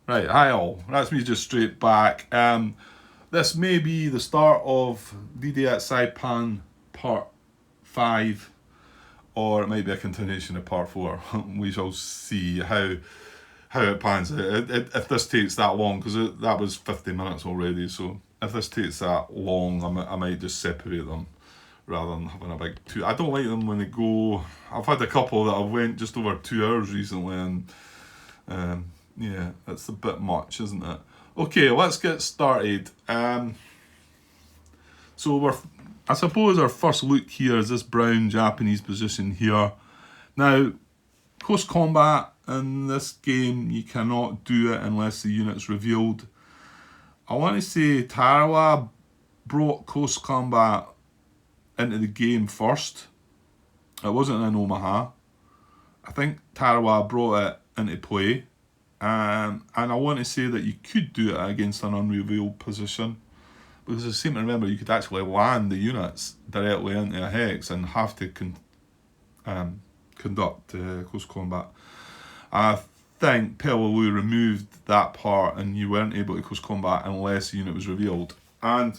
Right, hi all. That's me just straight back. This may be the start of DD at Saipan Part 5, or it might be a continuation of Part 4. We shall see how it pans out. If this takes that long, because that was 50 minutes already, so if this takes that long, I might just separate them rather than having a big two. I don't like them when they go. I've had a couple that have went just over 2 hours recently, and yeah, it's a bit much, isn't it? Okay, let's get started. So I suppose our first look here is this brown Japanese position here. Now, close combat in this game, you cannot do it unless the unit's revealed. I want to say Tarawa brought close combat into the game first. It wasn't in Omaha. I think Tarawa brought it into play. And I want to say that you could do it against an unrevealed position, because I seem to remember you could actually land the units directly into a hex and have to conduct close combat. I think Peleliu removed that part and you weren't able to close combat unless the unit was revealed. And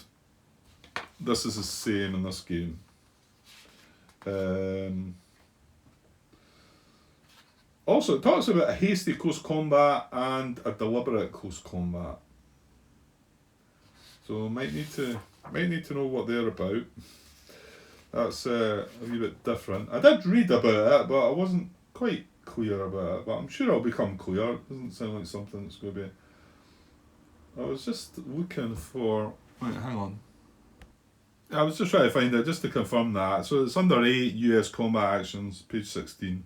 this is the same in this game. Also, it talks about a hasty close combat and a deliberate close combat. So might need to know what they're about. That's a wee bit different. I did read about it, but I wasn't quite clear about it. But I'm sure it'll become clear. It doesn't sound like something that's going to be. I was just looking for. Wait, hang on. I was just trying to find it just to confirm that. So it's under 8 US combat actions, page 16.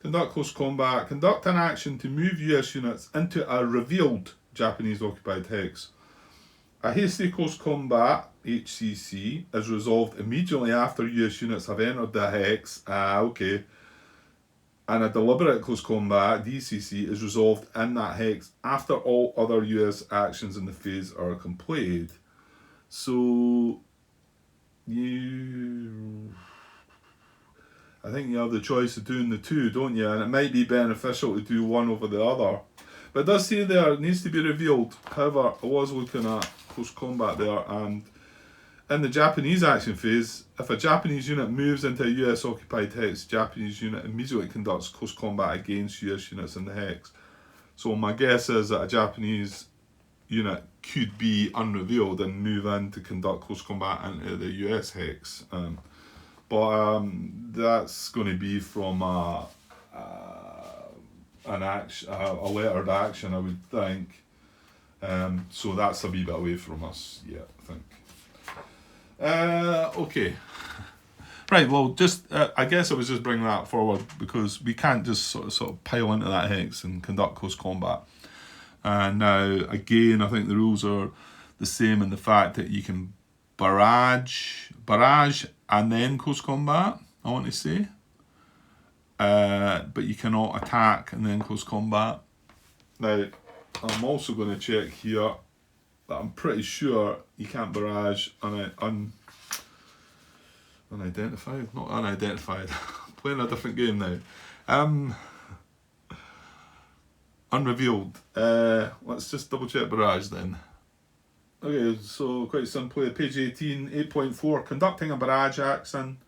Conduct close combat. Conduct an action to move US units into a revealed Japanese occupied hex. A hasty close combat, HCC, is resolved immediately after US units have entered the hex. Okay. And a deliberate close combat, DCC, is resolved in that hex after all other US actions in the phase are completed. So, I think you have the choice of doing the two, don't you? And it might be beneficial to do one over the other. But it does say there it needs to be revealed. However, I was looking at close combat there, and in the Japanese action phase, if a Japanese unit moves into a US occupied hex, the Japanese unit immediately conducts close combat against US units in the hex. So my guess is that a Japanese unit could be unrevealed and move in to conduct close combat into the US hex. But that's going to be from a lettered action, I would think. So that's a wee bit away from us, yeah, I think. Okay. Right, well, just I guess I was just bringing that forward because we can't just sort of pile into that hex and conduct close combat. And now, again, I think the rules are the same in the fact that you can barrage and then close combat, I want to say. But you cannot attack and then close combat. Now, I'm also going to check here that I'm pretty sure you can't barrage unidentified? Not unidentified. Playing a different game now. Unrevealed. Let's just double check barrage then. Okay, so quite simply, page 18, 8.4, conducting a barrage action.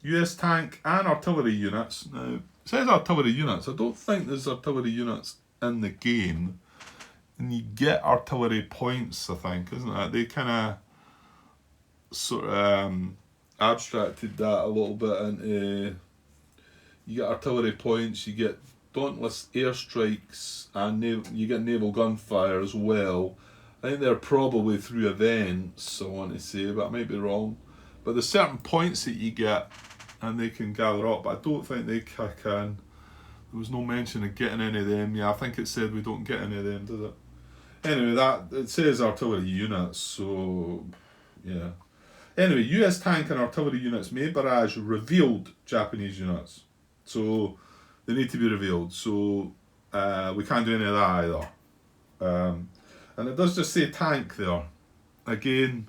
US tank and artillery units. Now, it says artillery units. I don't think there's artillery units in the game. And you get artillery points, I think, isn't it? They kind of sort of abstracted that a little bit into. You get artillery points, you get dauntless airstrikes, and you get naval gunfire as well. I think they're probably through events, I want to say, but I might be wrong. But there's certain points that you get, and they can gather up, but I don't think they kick in. There was no mention of getting any of them. Yeah, I think it said we don't get any of them, does it? Anyway, that it says artillery units, so yeah. Anyway, US tank and artillery units may barrage revealed Japanese units. So they need to be revealed. So we can't do any of that either. And it does just say tank there. Again,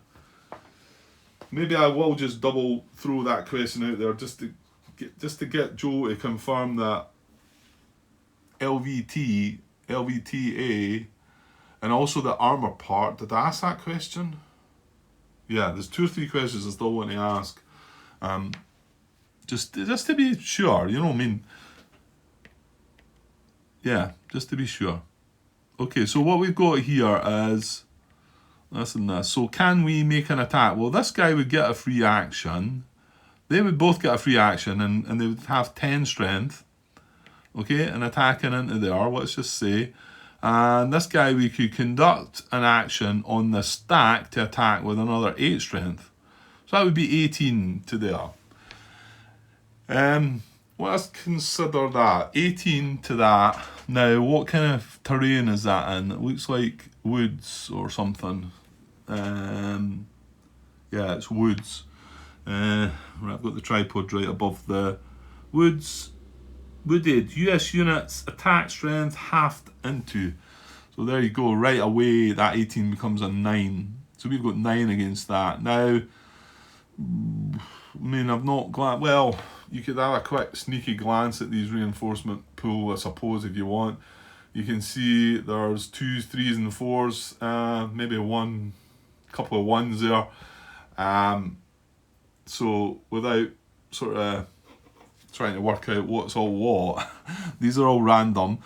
maybe I will just double throw that question out there just to get Joe to confirm that LVT, LVTA, and also the armor part. Did I ask that question? Yeah, there's 2 or 3 questions I still want to ask. Just to be sure, you know what I mean? Yeah, just to be sure. Okay, so what we've got here is this and this. So can we make an attack? Well, this guy would get a free action. They would both get a free action, and they would have 10 strength. Okay, and attacking into there, let's just say. And this guy, we could conduct an action on the stack to attack with another 8 strength. So that would be 18 to there. Let's consider that. 18 to that. Now, what kind of terrain is that in? It looks like woods or something. Yeah, it's woods. Right, I've got the tripod right above the woods. Wooded. US units attack strength halved into. So there you go. Right away, that 18 becomes a 9. So we've got 9 against that. Now, I mean, I've not got... Well, you could have a quick sneaky glance at these reinforcement pool, I suppose, if you want. You can see there's 2s, 3s and 4s. Maybe a couple of 1s there. So without sort of trying to work out what's all what, these are all random.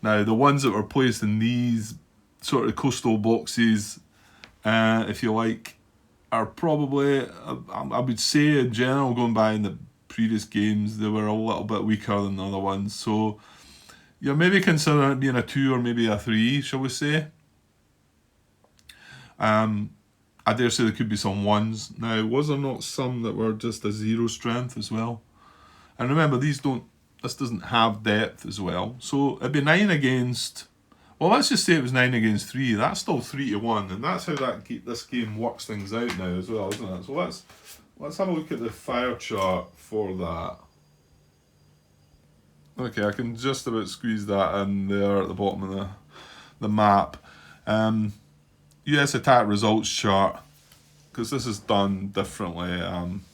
Now, the ones that were placed in these sort of coastal boxes, if you like, are probably, I would say in general, going by in the previous games, they were a little bit weaker than the other ones. So you're maybe considering it being a 2 or maybe a 3, shall we say. I dare say there could be some 1s. Now, was there not some that were just a 0 strength as well? And remember, this doesn't have depth as well. So it'd be 9 against... Well, let's just say it was 9 against 3. That's still 3 to 1. And that's how this game works things out now as well, isn't it? So let's have a look at the fire chart for that. Okay, I can just about squeeze that in there at the bottom of the map. US attack results chart, because this is done differently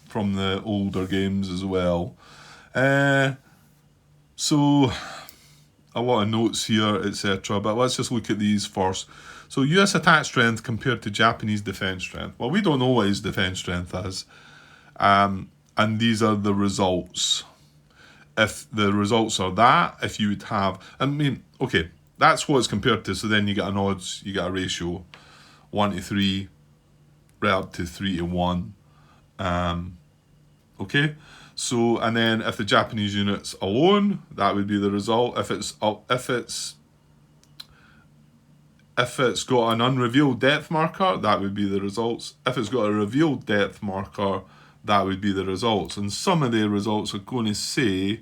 from the older games as well. So a lot of notes here, etc. But let's just look at these first. So US attack strength compared to Japanese defense strength. Well, we don't know what his defense strength is. And these are the results. If the results are that, if you would have... I mean, okay, that's what it's compared to. So then you get an odds, you get a ratio. 1 to 3, right up to 3 to 1. Okay? So, and then if the Japanese unit's alone, that would be the result. If it's got an unrevealed depth marker, that would be the results. If it's got a revealed depth marker, that would be the results. And some of the results are going to say,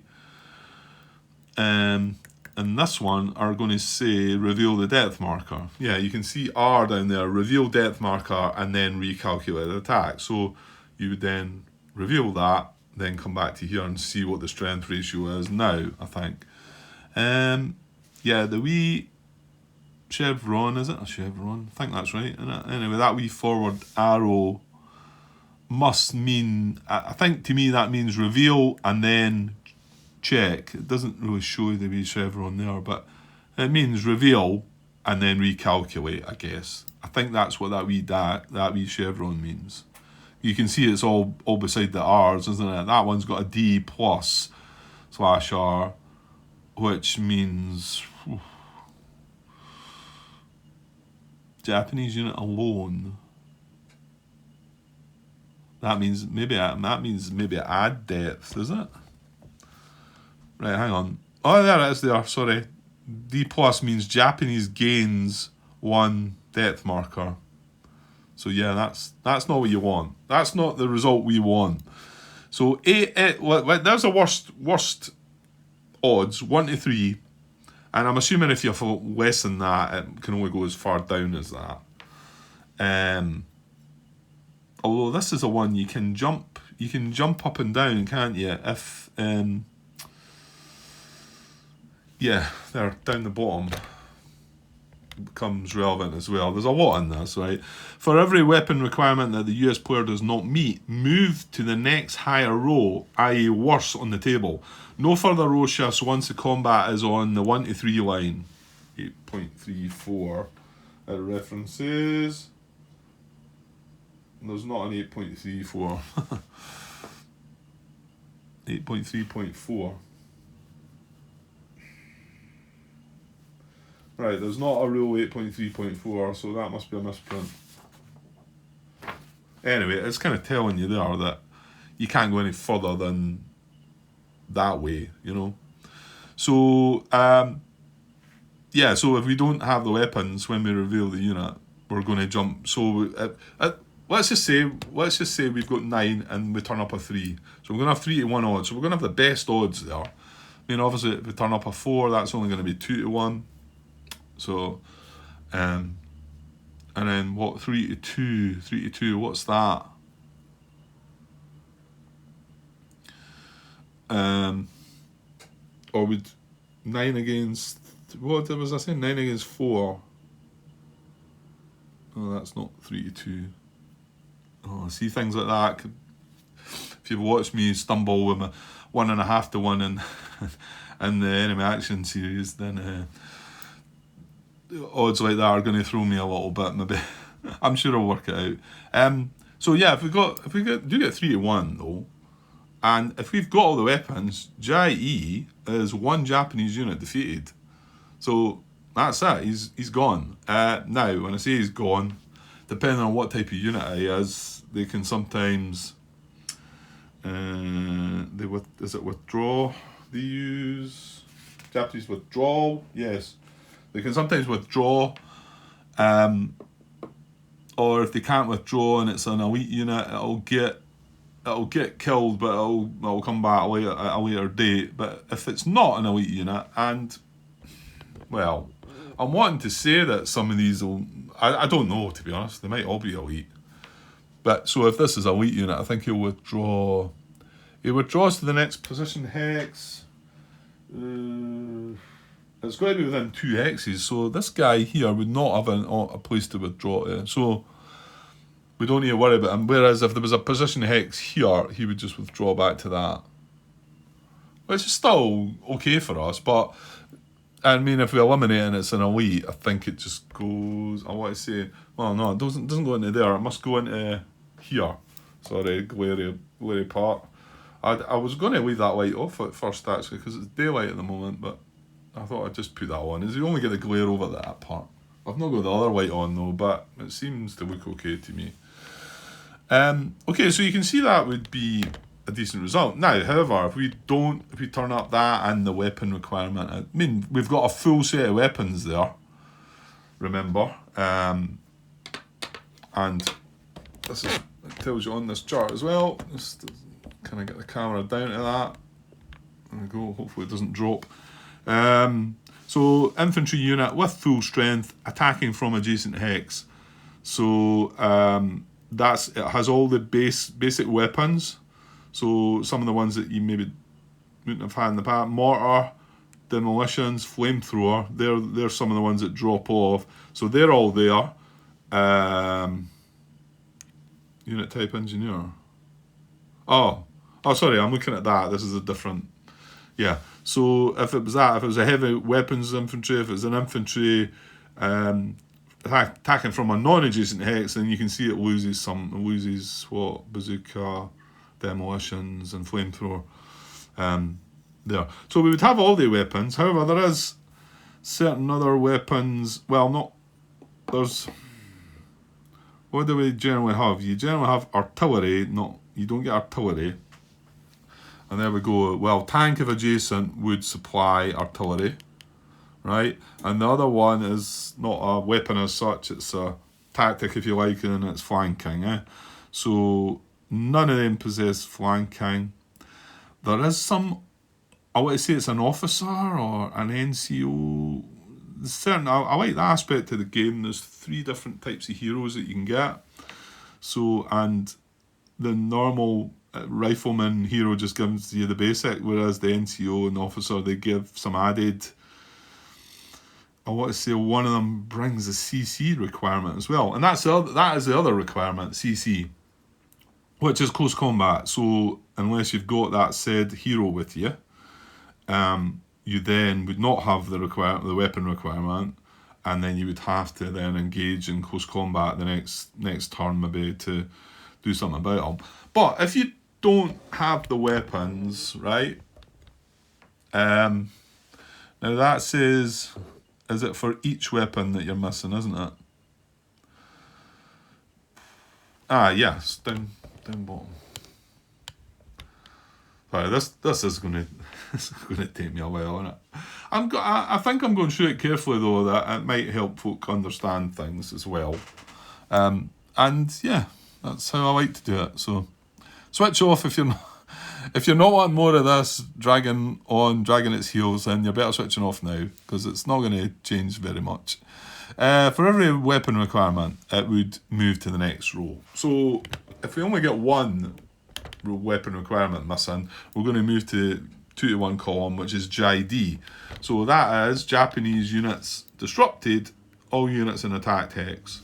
and this one are going to say reveal the depth marker. Yeah, you can see R down there, reveal depth marker, and then recalculate the attack. So you would then reveal that, then come back to here and see what the strength ratio is now, I think. Yeah, the wee chevron, is it a chevron? I think that's right, isn't it? Anyway, that wee forward arrow must mean, I think to me that means reveal and then check. It doesn't really show the wee chevron there, but it means reveal and then recalculate, I guess. I think that's what that wee chevron means. You can see it's all beside the R's, isn't it? That one's got a D plus / R, which means Japanese unit alone. That means maybe add depth, is it? Right, hang on. Oh, there it is there, sorry. D plus means Japanese gains 1 depth marker. So yeah, that's not what you want. That's not the result we want. So there's a worst odds, 1 to 3. And I'm assuming if you have less than that, it can only go as far down as that. Although this is a one you can jump up and down, can't you? If yeah, there, down the bottom. becomes relevant as well. There's a lot in this, right? For every weapon requirement that the US player does not meet, move to the next higher row, i.e. worse on the table. No further row shifts once the combat is on the 1 to 3 line. 8.34 references. There's not an 8.34. 8.3.4. Right, there's not a rule 8.3.4, so that must be a misprint. Anyway, it's kind of telling you there that you can't go any further than that way, you know. So, yeah, so if we don't have the weapons when we reveal the unit, we're going to jump. So, let's just say we've got 9 and we turn up a 3. So we're going to have 3 to 1 odds. So we're going to have the best odds there. I mean, obviously, if we turn up a 4, that's only going to be 2 to 1. So, and then what, 3 to 2, 3 to 2, what's that? Or would 9 against, what was I saying, 9 against 4? Oh, that's not 3 to 2. Oh, see, things like that. If you've watched me stumble with my 1.5 to 1 in the enemy action series, then odds like that are going to throw me a little bit. Maybe I'm sure I'll work it out. So yeah, if we do get 3 to 1 though, and if we've got all the weapons, JE is 1 Japanese unit defeated. So that's it. He's gone. Now, when I say he's gone, depending on what type of unit he is, they can sometimes is it withdraw? They use Japanese withdrawal. Yes. They can sometimes withdraw, or if they can't withdraw and it's an elite unit, it'll get killed, but it'll come back at a later date. But if it's not an elite unit, and well, I'm wanting to say that some of these will, I don't know, to be honest, they might all be elite. But so if this is elite unit, I think he'll withdraw. He withdraws to the next position hex. It's going to be within 2 hexes, so this guy here would not have a place to withdraw to. So we don't need to worry about him. Whereas if there was a position hex here, he would just withdraw back to that. Which is still okay for us, but I mean, if we eliminate and it's an elite, I think it just goes, I want to say, well, no, it doesn't go into there. It must go into here. Sorry, glary part. I was going to leave that light off at first, actually, because it's daylight at the moment, but I thought I'd just put that on. Is you only get the glare over that part. I've not got the other light on though, but it seems to look okay to me. Okay, so you can see that would be a decent result. Now, however, if we turn up that and the weapon requirement, I mean, we've got a full set of weapons there, remember, and this is, it tells you on this chart as well. Just kind of get the camera down to that. There we go, hopefully it doesn't drop. So infantry unit with full strength, attacking from adjacent hex. So it has all the basic weapons. So some of the ones that you maybe wouldn't have had in the past: mortar, demolitions, flamethrower. They're some of the ones that drop off. So they're all there. Unit type engineer. Oh, sorry, I'm looking at that. This is a different. Yeah. So if it was a heavy weapons infantry, if it's an infantry attacking from a non-adjacent hex, then you can see it loses bazooka, demolitions, and flamethrower there. So we would have all the weapons. However, there is certain other weapons. Well, not there's. What do we generally have? You generally have artillery. You don't get artillery. And there we go. Well, tank if adjacent would supply artillery, right? And the other one is not a weapon as such. It's a tactic, if you like, and it's flanking. So none of them possess flanking. There is some, I want to say it's an officer or an NCO. Certain, I like the aspect of the game. There's 3 different types of heroes that you can get. So, and the normal rifleman hero just gives you the basic, whereas the NCO and the officer, they give some added I want to say one of them brings a CC requirement as well. And that is the other requirement, CC, which is close combat. So unless you've got that said hero with you, you then would not have the weapon requirement, and then you would have to then engage in close combat the next turn maybe to do something about them. But if you don't have the weapons, right? Now that says, is it for each weapon that you're missing, isn't it? Yes, down bottom. Sorry, this is gonna take me a while, isn't it? I think I'm going through it carefully though, that it might help folk understand things as well. And yeah, that's how I like to do it. So switch off if you're not wanting more of this dragging its heels, then you're better switching off now, because it's not going to change very much. For every weapon requirement, it would move to the next row. So if we only get one weapon requirement missing, we're going to move to 2 to 1 column, which is JD. So that is Japanese units disrupted, all units in attacked hex.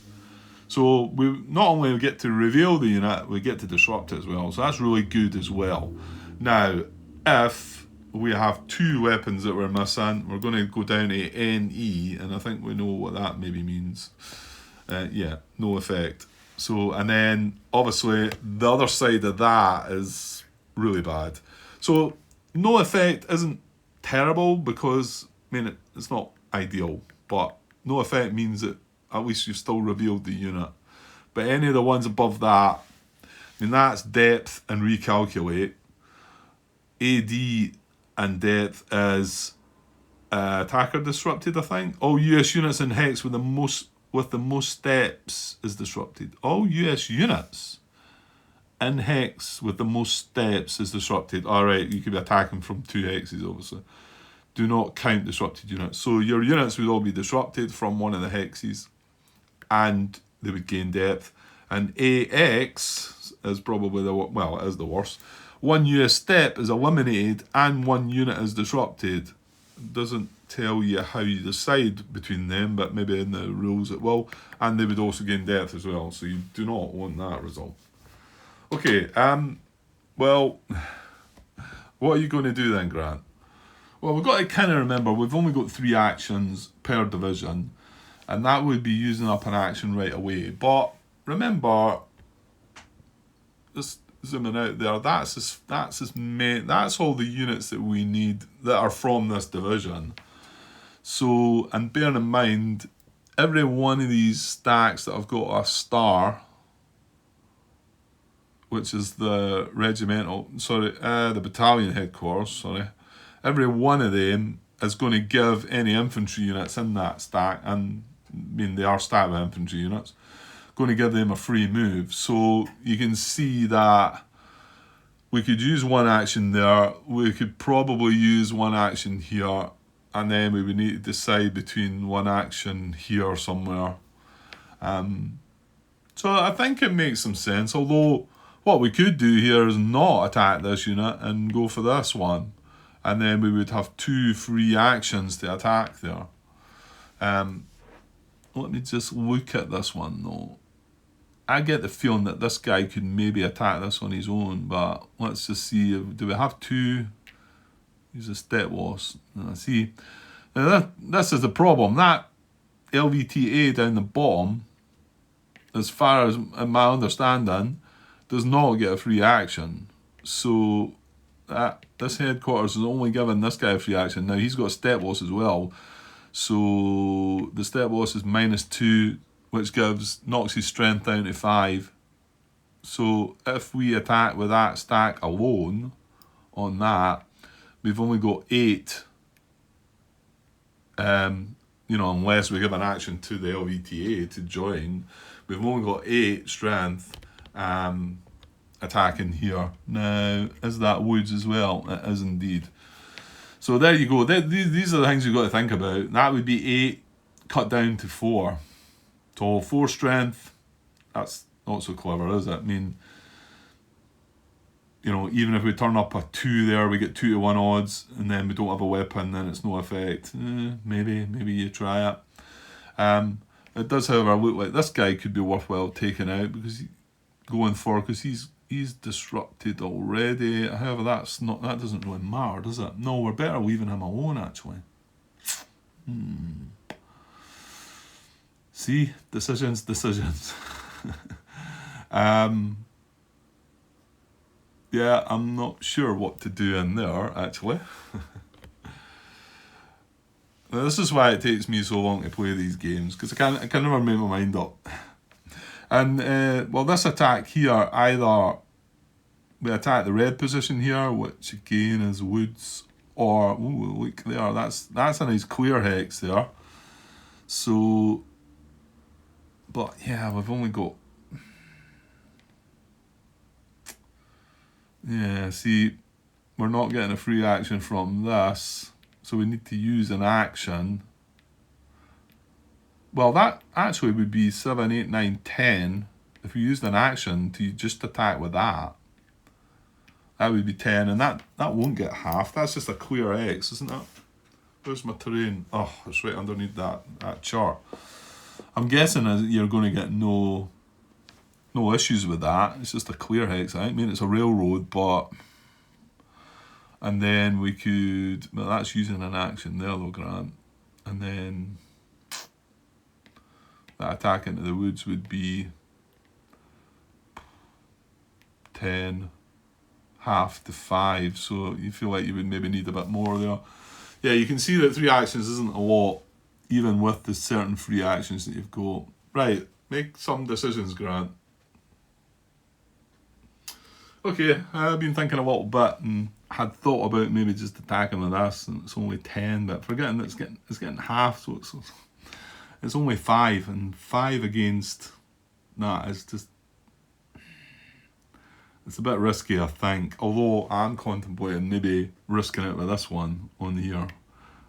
So we not only get to reveal the unit, we get to disrupt it as well. So that's really good as well. Now, if we have 2 weapons that we're missing, we're going to go down to NE, and I think we know what that maybe means. No effect. So, and then obviously the other side of that is really bad. So no effect isn't terrible, because it's not ideal, but no effect means that at least you've still revealed the unit. But any of the ones above that, that's depth and recalculate. AD and depth is attacker disrupted, I think. All US units in hex with the most steps is disrupted. All US units in hex with the most steps is disrupted. Alright, you could be attacking from 2 hexes, obviously. Do not count disrupted units. So your units would all be disrupted from one of the hexes, and they would gain depth. And AX is probably it is the worst. 1 US step is eliminated and 1 unit is disrupted. It doesn't tell you how you decide between them, but maybe in the rules it will. And they would also gain depth as well, so you do not want that result. Okay, well, what are you going to do then, Grant? Well, we've got to kind of remember we've only got 3 actions per division, and that would be using up an action right away. But remember, just zooming out there, that's all the units that we need that are from this division. So, and bearing in mind, every one of these stacks that I've got a star, which is the the battalion headquarters, every one of them is going to give any infantry units in that stack, and they are stacked with infantry units, going to give them a free move. So you can see that we could use 1 action there, we could probably use 1 action here, and then we would need to decide between 1 action here somewhere. So I think it makes some sense, although what we could do here is not attack this unit and go for this one, and then we would have 2 free actions to attack there. Let me just look at this one though. I get the feeling that this guy could maybe attack this on his own, but let's just see. Do we have 2? Use a step loss. See, now this is the problem. That LVTA down the bottom, as far as my understanding, does not get a free action. So this headquarters is only giving this guy a free action. Now he's got a step loss as well. So the step loss is -2, which knocks his strength down to 5. So if we attack with that stack alone on that, we've only got 8. Unless we give an action to the LVTA to join, we've only got 8 strength attacking here. Now, is that woods as well? It is indeed. So there you go. These are the things you've got to think about. That would be 8 cut down to 4. So 4 strength, that's not so clever, is it? you know, even if we turn up a 2 there, we get 2 to 1 odds, and then we don't have a weapon, then it's no effect. Maybe you try it. It does, however, look like this guy could be worthwhile taking out because he's disrupted already. However, that doesn't really matter, does it? No, we're better leaving him alone actually. See, decisions. Yeah, I'm not sure what to do in there actually. Now, this is why it takes me so long to play these games, because I can never make my mind up. And well, this attack here, either we attack the red position here, which again is woods, or look there, that's a nice clear hex there. So, but yeah, we've only got, yeah, see, we're not getting a free action from this, so we need to use an action. Well, that actually would be 7, 8, 9, 10. If we used an action to just attack with that, that would be 10, and that won't get half. That's just a clear X, isn't it? Where's my terrain? Oh, it's right underneath that chart. I'm guessing you're going to get no issues with that. It's just a clear hex. I mean, it's a railroad, but... And then we could... Well, that's using an action there, though, Grant. And then... That attack into the woods would be... 10, half to 5. So you feel like you would maybe need a bit more there. Yeah, you can see that 3 actions isn't a lot, even with the certain free actions that you've got. Right, make some decisions, Grant. Okay, I've been thinking a little bit and had thought about maybe just attacking with this, and it's only 10, but forgetting that it's getting half, so it's only 5, and 5 against that is just, it's a bit risky, I think. Although I'm contemplating maybe risking it with this one on here.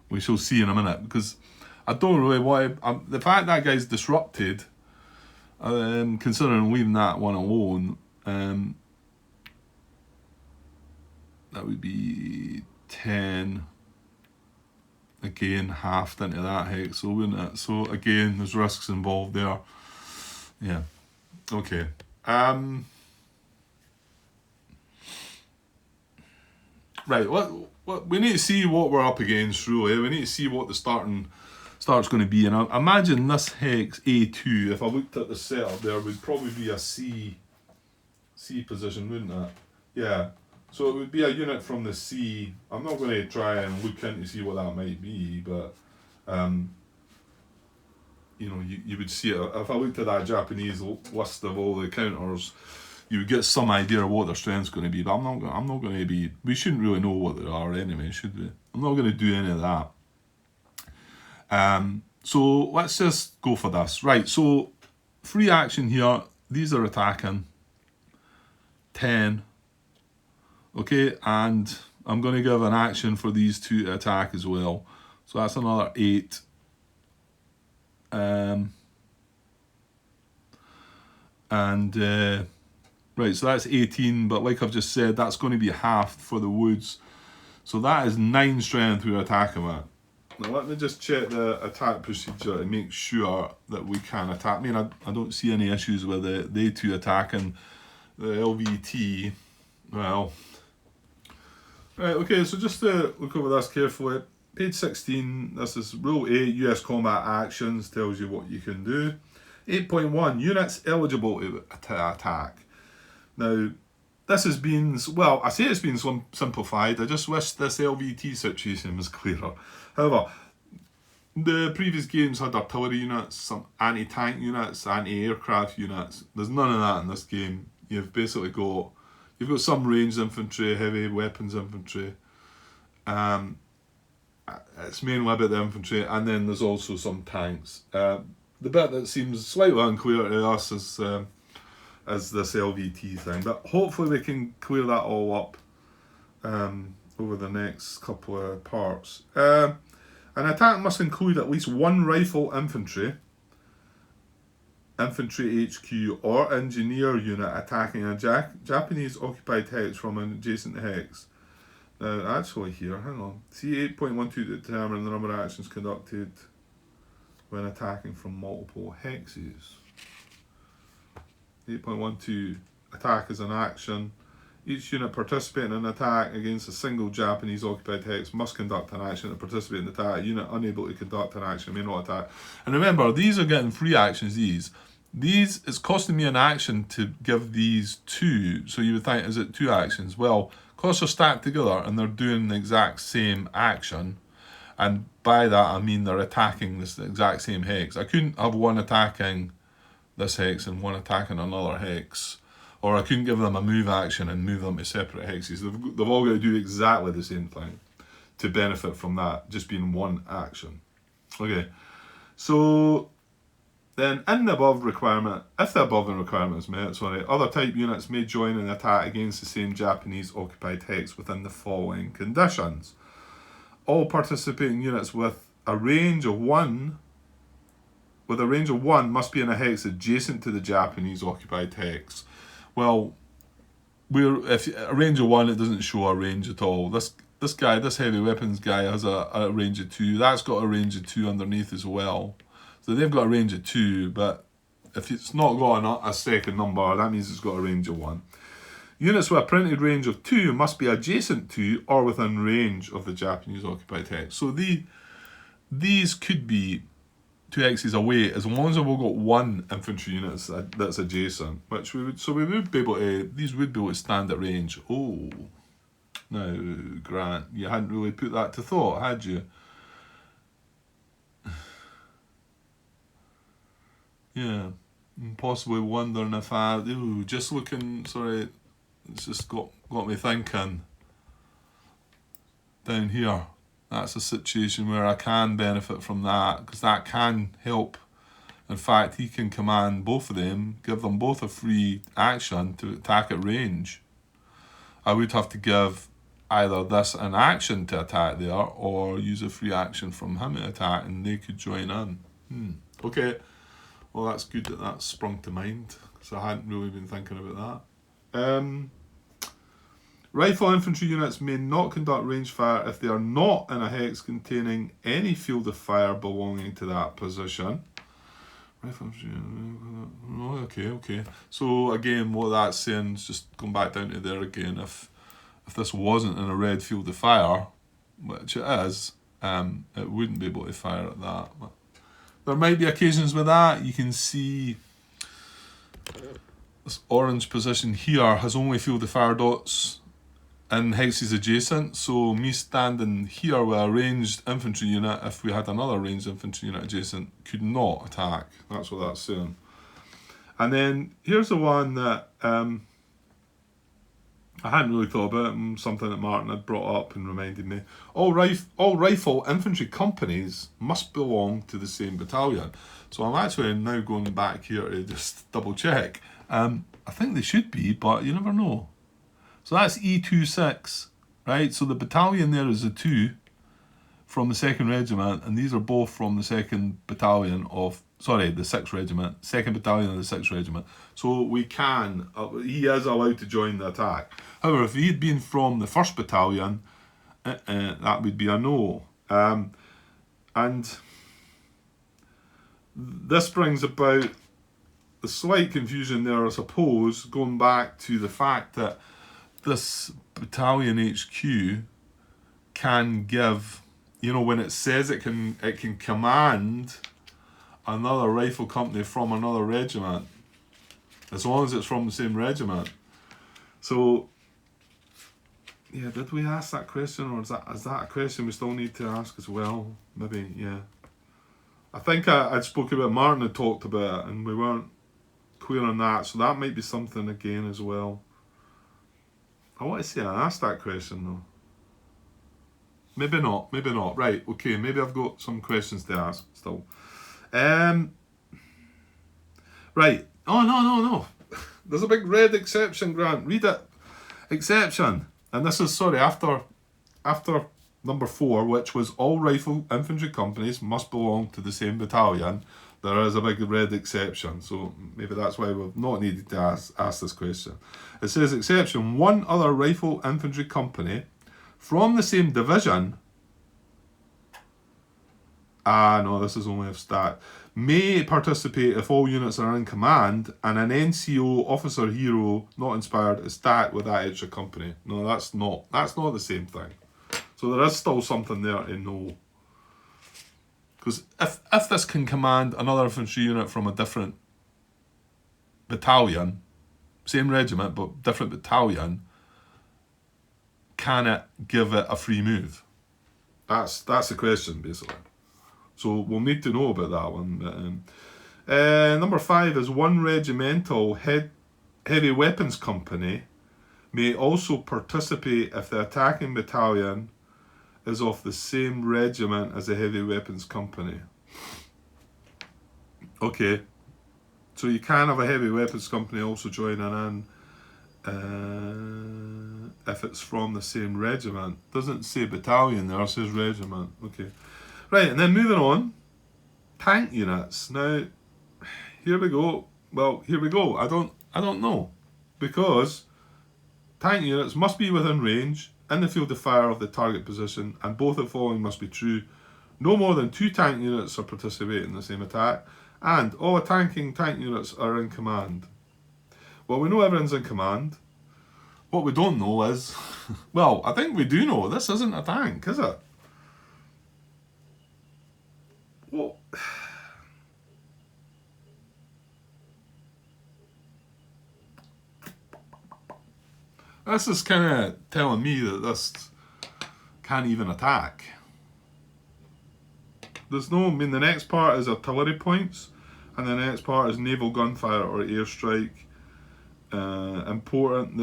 We shall see in a minute, because I don't really want to, the fact that guy's disrupted, considering leaving that one alone, that would be 10, again, halved into that hex, so wouldn't it? So again, there's risks involved there. Yeah, okay. Right, what we need to see what we're up against, really. We need to see what the start's going to be. And I imagine this hex A2, if I looked at the setup there, would probably be a C position, wouldn't it? Yeah. So it would be a unit from the C. I'm not going to try and look in to see what that might be, but you know, you would see it. If I looked at that Japanese list of all the counters, you would get some idea of what their strength's going to be. But I'm not going to be. We shouldn't really know what they are anyway, should we? I'm not going to do any of that. So let's just go for this. Right. So free action here. These are attacking. 10. Okay, and I'm going to give an action for these 2 to attack as well. So that's another 8. Right, so that's 18, but like I've just said, that's going to be halved for the woods. So that is 9 strength we're attacking with. Now let me just check the attack procedure to make sure that we can attack. I mean, I don't see any issues with they 2 attacking the LVT. Well... Right, okay, so just to look over this carefully, page 16, this is Rule 8, US Combat Actions, tells you what you can do. 8.1, units eligible to attack. Now, this has been, well, I say it's been simplified, I just wish this LVT situation was clearer. However, the previous games had artillery units, some anti-tank units, anti-aircraft units. There's none of that in this game. You've basically got... You've got some ranged infantry, heavy weapons infantry. It's mainly about the infantry, and then there's also some tanks. The bit that seems slightly unclear to us is this LVT thing, but hopefully we can clear that all up over the next couple of parts. An attack must include at least 1 rifle infantry, infantry HQ or engineer unit attacking a Japanese occupied hex from an adjacent hex. Now, actually here, hang on. See 8.12 to determine the number of actions conducted when attacking from multiple hexes. 8.12, attack is an action. Each unit participating in an attack against a single Japanese occupied hex must conduct an action to participate in the attack. A unit unable to conduct an action may not attack. And remember, these are getting free actions, these. These, it's costing me an action to give these 2. So you would think, is it 2 actions? Well, because they're stacked together and they're doing the exact same action. And by that, I mean they're attacking this exact same hex. I couldn't have one attacking this hex and one attacking another hex. Or I couldn't give them a move action and move them to separate hexes. They've all got to do exactly the same thing to benefit from that just being one action. Okay, so then in the above requirement, if the above requirement is met, other type units may join an attack against the same Japanese occupied hex within the following conditions. All participating units with a range of 1 must be in a hex adjacent to the Japanese occupied hex. Well, if a range of 1, it doesn't show a range at all. This heavy weapons guy has a range of 2. That's got a range of 2 underneath as well. So they've got a range of 2, but if it's not got a second number, that means it's got a range of 1. Units with a printed range of 2 must be adjacent to or within range of the Japanese occupied hex. So these could be 2 hexes away, as long as we've got 1 infantry unit that's adjacent, which these would be able to stand at range. Oh, now Grant, you hadn't really put that to thought, had you? Yeah, I'm possibly wondering if it's just got me thinking down here. That's a situation where I can benefit from that, because that can help. In fact, he can command both of them, give them both a free action to attack at range. I would have to give either this an action to attack there, or use a free action from him to attack, and they could join in. Okay, well that's good that sprung to mind, because I hadn't really been thinking about that. Rifle infantry units may not conduct range fire if they are not in a hex containing any field of fire belonging to that position. Rifle infantry, okay. So again, what that's saying is just going back down to there again. If this wasn't in a red field of fire, which it is, it wouldn't be able to fire at that. But there might be occasions with that. You can see this orange position here has only field of fire dots in hexes adjacent, so me standing here with a ranged infantry unit, if we had another ranged infantry unit adjacent, could not attack. That's what that's saying. And then here's the one that I hadn't really thought about, something that Martin had brought up and reminded me. All rifle infantry companies must belong to the same battalion. So I'm actually now going back here to just double check. I think they should be, but you never know. So that's E26, right? So the battalion there is a 2 from the 2nd Regiment, and these are both from the 2nd Battalion of, the 6th Regiment, 2nd Battalion of the 6th Regiment. So we can, he is allowed to join the attack. However, if he had been from the 1st Battalion, that would be a no. And this brings about the slight confusion there, I suppose, going back to the fact that this battalion HQ can give, when it says it can command another rifle company from another regiment, as long as it's from the same regiment. So, yeah, did we ask that question, or is that a question we still need to ask as well? Maybe, yeah. I think I'd spoken about, Martin had talked about it, and we weren't clear on that, so that might be something again as well. I want to say I asked that question though. Maybe not. Right, okay, maybe I've got some questions to ask still. Right. Oh, no. There's a big red exception, Grant. Read it. Exception. And this is, after number 4, which was all rifle infantry companies must belong to the same battalion. There is a big red exception, so maybe that's why we've not needed to ask this question. It says, exception, one other rifle infantry company from the same division, no, this is only of stat, may participate if all units are in command and an NCO officer hero not inspired is stat with that extra company. No, that's not the same thing. So there is still something there to know. Because if this can command another infantry unit from a different battalion, same regiment but different battalion, can it give it a free move? That's the question, basically. So we'll need to know about that one. Number 5 is one regimental heavy weapons company may also participate if the attacking battalion is of the same regiment as a heavy weapons company. Okay, so you can have a heavy weapons company also joining in if it's from the same regiment. Doesn't say battalion there, it says regiment. Okay, right, and then moving on, tank units. Now, here we go. Well, here we go. I don't know, because tank units must be within range in the field of fire of the target position, and both the following must be true. No more than 2 tank units are participating in the same attack, and all attacking tank units are in command. Well, we know everyone's in command. What we don't know is, well, I think we do know, this isn't a tank, is it? Well, this is kind of telling me that this can't even attack. There's no, I mean, the next part is artillery points, and the next part is naval gunfire or airstrike. The important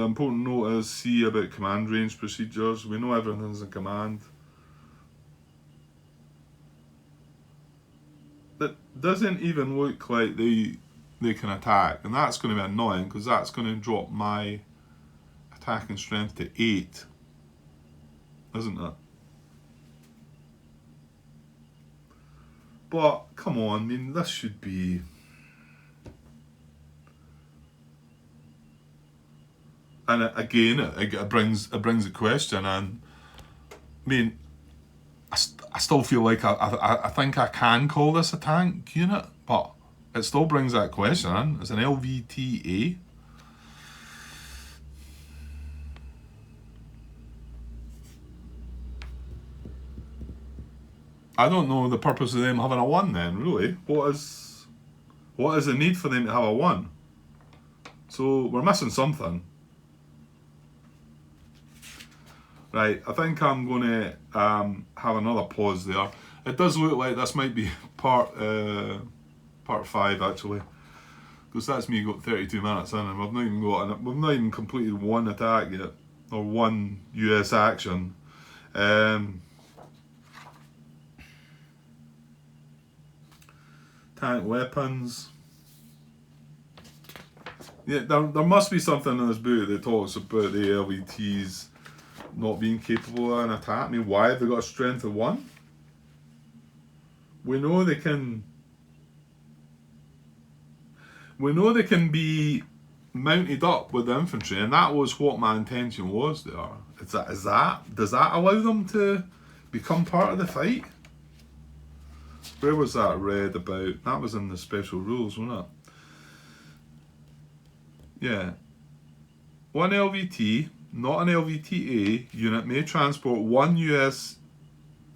note is see about command range procedures. We know everything's in command. That doesn't even look like they can attack, and that's going to be annoying because that's going to drop my attacking strength to 8, isn't it? But come on, I mean, this should be. And again, it brings a question, and I mean, I still feel like I think I can call this a tank unit, but it still brings that question in. It's an LVTA. I don't know the purpose of them having a 1 then, really. What is the need for them to have a 1? So we're missing something. Right, I think I'm going to have another pause there. It does look like this might be part 5 actually, because that's me got 32 minutes in, and we've not even completed 1 attack yet, or 1 US action. Tank weapons. Yeah, there must be something in this book that talks about the LVTs not being capable of an attack. I mean, why have they got a strength of 1? We know they can be mounted up with the infantry, and that was what my intention was there. Does that allow them to become part of the fight? Where was that read about? That was in the special rules, wasn't it? Yeah. 1 LVT, not an LVTA unit, may transport 1 US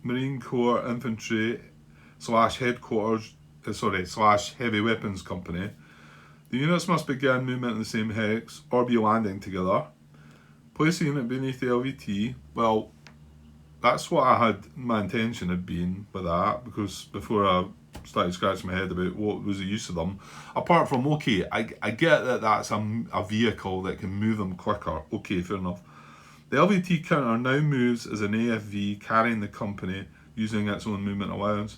Marine Corps infantry / headquarters / heavy weapons company. The units must begin movement in the same hex or be landing together. Place the unit beneath the LVT. Well, that's what my intention had been with that, because before I started scratching my head about what was the use of them, apart from, okay, I get that that's a vehicle that can move them quicker, okay, fair enough. The LVT counter now moves as an AFV carrying the company using its own movement allowance.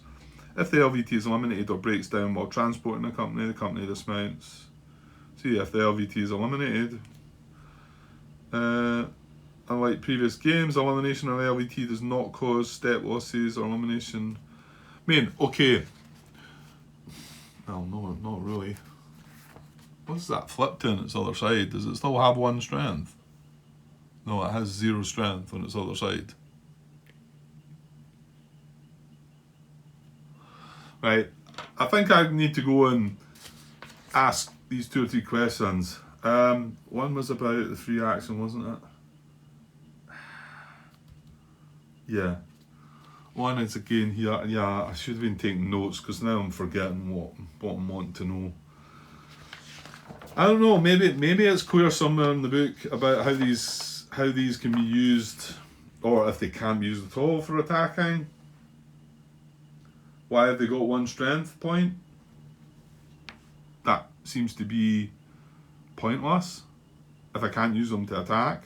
If the LVT is eliminated or breaks down while transporting the company dismounts. See, if the LVT is eliminated, unlike previous games, elimination of LVT does not cause step losses or elimination. I mean, okay, Well, no, not really. What's that flip to on its other side? Does it still have 1 strength? No, it has 0 strength on its other side. Right, I think I need to go and ask these 2 or 3 questions. One was about the free action, wasn't it? Yeah. One is again here. Yeah, I should have been taking notes because now I'm forgetting what I'm wanting to know. I don't know. Maybe it's clear somewhere in the book about how these can be used, or if they can't be used at all for attacking. Why have they got 1 strength point? That seems to be pointless if I can't use them to attack.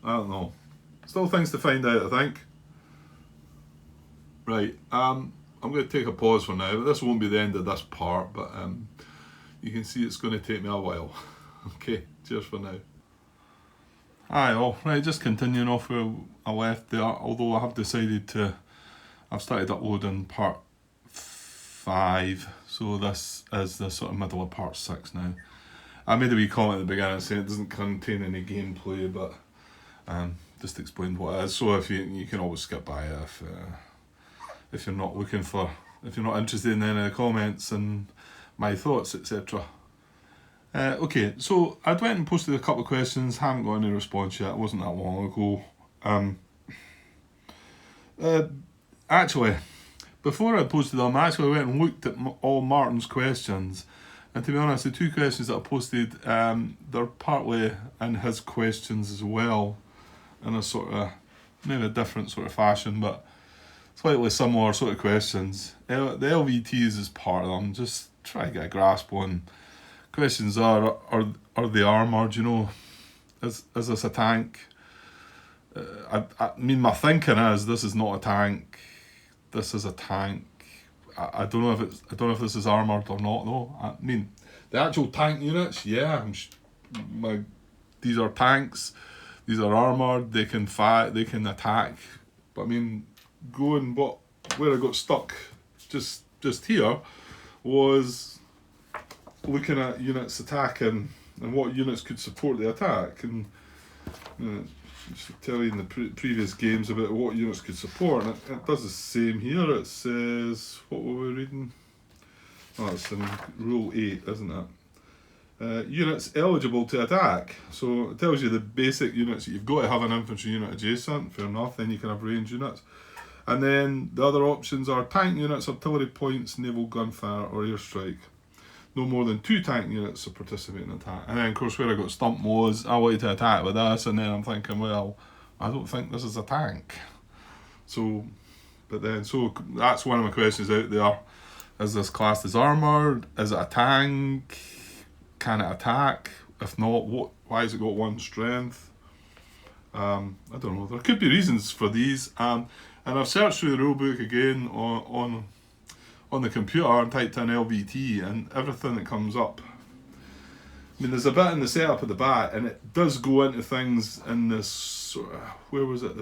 I don't know. Still things to find out, I think. Right, I'm going to take a pause for now. This won't be the end of this part, but you can see it's going to take me a while. Okay, cheers for now. Aye, all right, just continuing off where I left there, although I have decided to, I've started uploading part 5, so this is the sort of middle of part 6 now. I made a wee comment at the beginning saying it doesn't contain any gameplay, but just explained what it is. So if you can always skip by it if you're not looking for, if you're not interested in any of the comments and my thoughts, etc. Okay, so I went and posted a couple of questions, haven't got any response yet, it wasn't that long ago. Actually, before I posted them, I actually went and looked at all Martin's questions, and to be honest, the 2 questions that I posted, they're partly in his questions as well, in a sort of, maybe a different sort of fashion, but slightly similar sort of questions. The LVTs is part of them, just try to get a grasp on. Questions are they armoured, you know? Is this a tank? I mean, my thinking is this is not a tank. This is a tank. I don't know if this is armoured or not though. I mean, the actual tank units, yeah, these are tanks. These are armoured. They can fight. They can attack. But I mean, where I got stuck just here was looking at units attacking and what units could support the attack, and just tell you in the previous games about what units could support, and it does the same here. It says, what were we reading? Oh, it's in rule 8, isn't it? Units eligible to attack. So it tells you the basic units that you've got to have an infantry unit adjacent, fair enough, then you can have range units. And then the other options are tank units, artillery points, naval gunfire or airstrike. No more than 2 tank units to participate in attack. And then of course where I got stumped was I wanted to attack with this, and then I'm thinking, well, I don't think this is a tank. So that's one of my questions out there. Is this classed as armoured? Is it a tank? Can it attack? If not, why has it got 1 strength? I don't know. There could be reasons for these. And I've searched through the rulebook again on the computer and typed in LVT, and everything that comes up. I mean, there's a bit in the setup at the back, and it does go into things in this sort of, where was it?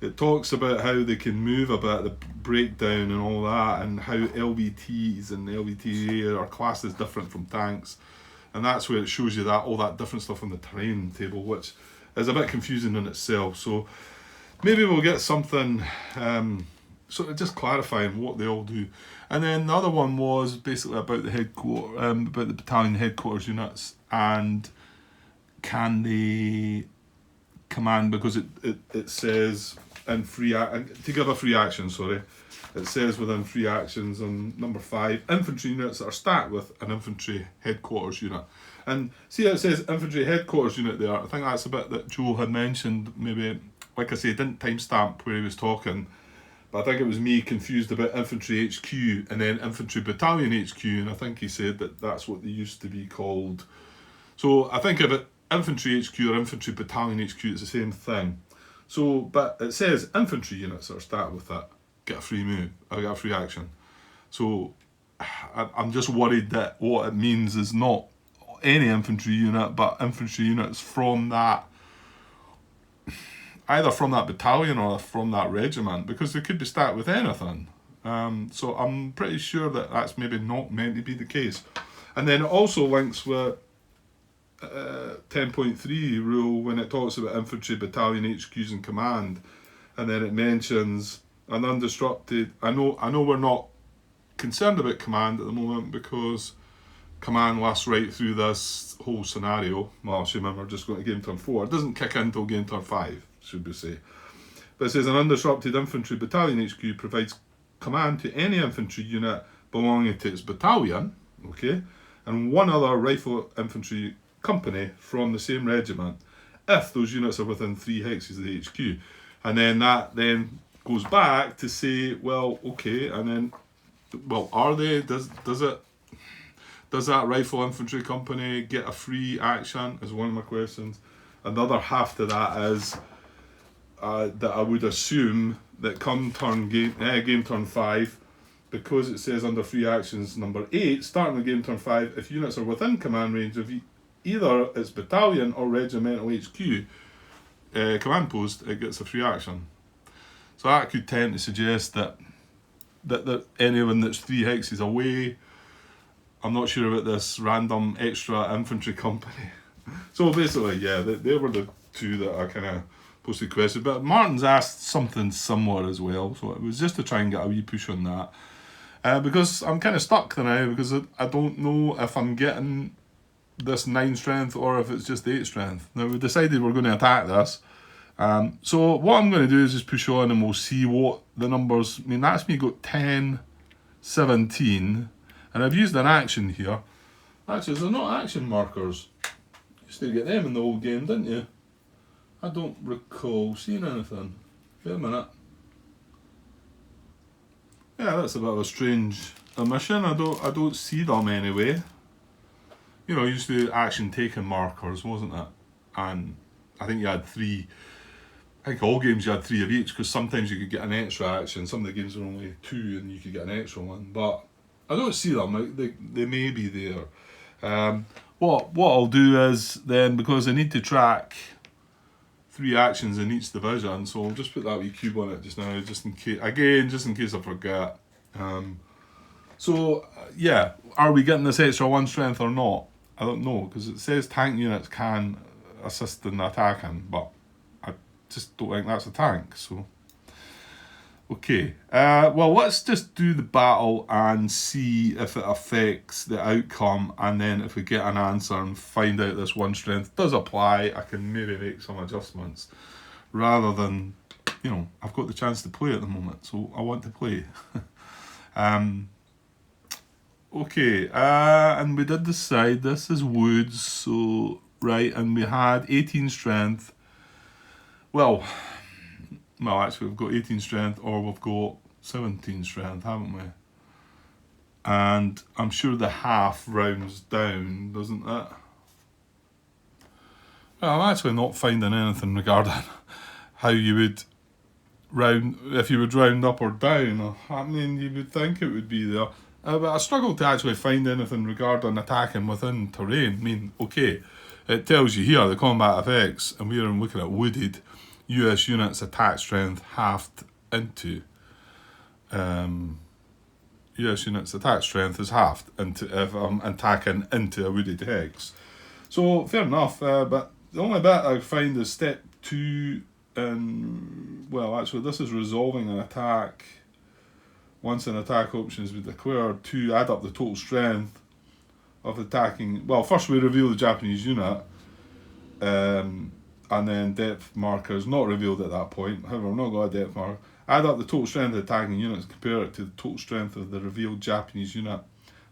It talks about how they can move a bit, the breakdown and all that, and how LVTs and LVTA are classed as different from tanks. And that's where it shows you that all that different stuff on the terrain table, which is a bit confusing in itself. So maybe we'll get something sort of just clarifying what they all do. And then the other one was basically about the battalion headquarters units, and can they command, because it says in to give a free action, it says within free actions on number 5, infantry units that are stacked with an infantry headquarters unit. And see how it says infantry headquarters unit there? I think that's a bit that Joe had mentioned, maybe, like I say, didn't timestamp where he was talking, but I think it was me confused about infantry HQ and then infantry battalion HQ, and I think he said that that's what they used to be called. So I think if it infantry HQ or infantry battalion HQ, it's the same thing. So, but it says infantry units that are stacked with that get a free move, or get a free action. So I'm just worried that what it means is not any infantry unit, but infantry units from that, either from that battalion or from that regiment, because they could be stacked with anything. So I'm pretty sure that that's maybe not meant to be the case. And then it also links with 10.3 rule when it talks about infantry battalion HQs and command, and then it mentions an undisrupted. I know we're not concerned about command at the moment because command lasts right through this whole scenario. Well, assuming we're just going to game turn 4. It doesn't kick in until game turn 5, should we say. But it says an undisrupted infantry battalion HQ provides command to any infantry unit belonging to its battalion, okay, and one other rifle infantry company from the same regiment, if those units are within 3 hexes of the HQ. And then that then goes back to say, well, okay, and then, well, are they, does that rifle infantry company get a free action, is one of my questions. Another half to that is that I would assume that come game turn 5, because it says under free actions number 8, starting the game turn 5, if units are within command range of either its battalion or regimental HQ command post, it gets a free action. So that could tend to suggest that anyone that's 3 hexes away. I'm not sure about this random extra infantry company. So basically, yeah, they were the two that I kind of posted questions. But Martin's asked something similar as well, so it was just to try and get a wee push on that. Because I'm kind of stuck now, because I don't know if I'm getting this 9 strength or if it's just 8 strength. Now, we decided we're going to attack this. So what I'm going to do is just push on and we'll see what the numbers... I mean, that's me got 10, 17... And I've used an action here. Actually, they're not action markers. You used to get them in the old game, didn't you? I don't recall seeing anything. Wait a minute. Yeah, that's a bit of a strange omission. I don't see them anyway. You know, you used to do action taken markers, wasn't it? And I think you had 3. I think all games you had 3 of each, because sometimes you could get an extra action. Some of the games were only 2 and you could get an extra one. But I don't see them. They may be there. What I'll do is then, because I need to track 3 actions in each division, so I'll just put that wee cube on it just now, just in case. Again, just in case I forget. So yeah, are we getting this extra 1 strength or not? I don't know, because it says tank units can assist in attacking, but I just don't think that's a tank. So. Okay, well, let's just do the battle and see if it affects the outcome, and then if we get an answer and find out this 1 strength does apply, I can maybe make some adjustments, rather than, you know, I've got the chance to play at the moment, so I want to play. Okay, and we did decide this is woods, so, right, and we had 18 strength. Well, actually, we've got 18 strength, or we've got 17 strength, haven't we? And I'm sure the half rounds down, doesn't it? Well, I'm actually not finding anything regarding how you would round, if you would round up or down. I mean, you would think it would be there. But I struggled to actually find anything regarding attacking within terrain. I mean, okay, it tells you here, the combat effects, and we're looking at wooded. US units attack strength halved into US units attack strength is halved into if I'm attacking into a wooded hex. So fair enough, but the only bit I find is step 2, and well, actually this is resolving an attack. Once an attack option has been declared, to add up the total strength of attacking. Well, first we reveal the Japanese unit. And then depth marker is not revealed at that point. However, I'm not got a depth marker. Add up the total strength of attacking units, compare it to the total strength of the revealed Japanese unit,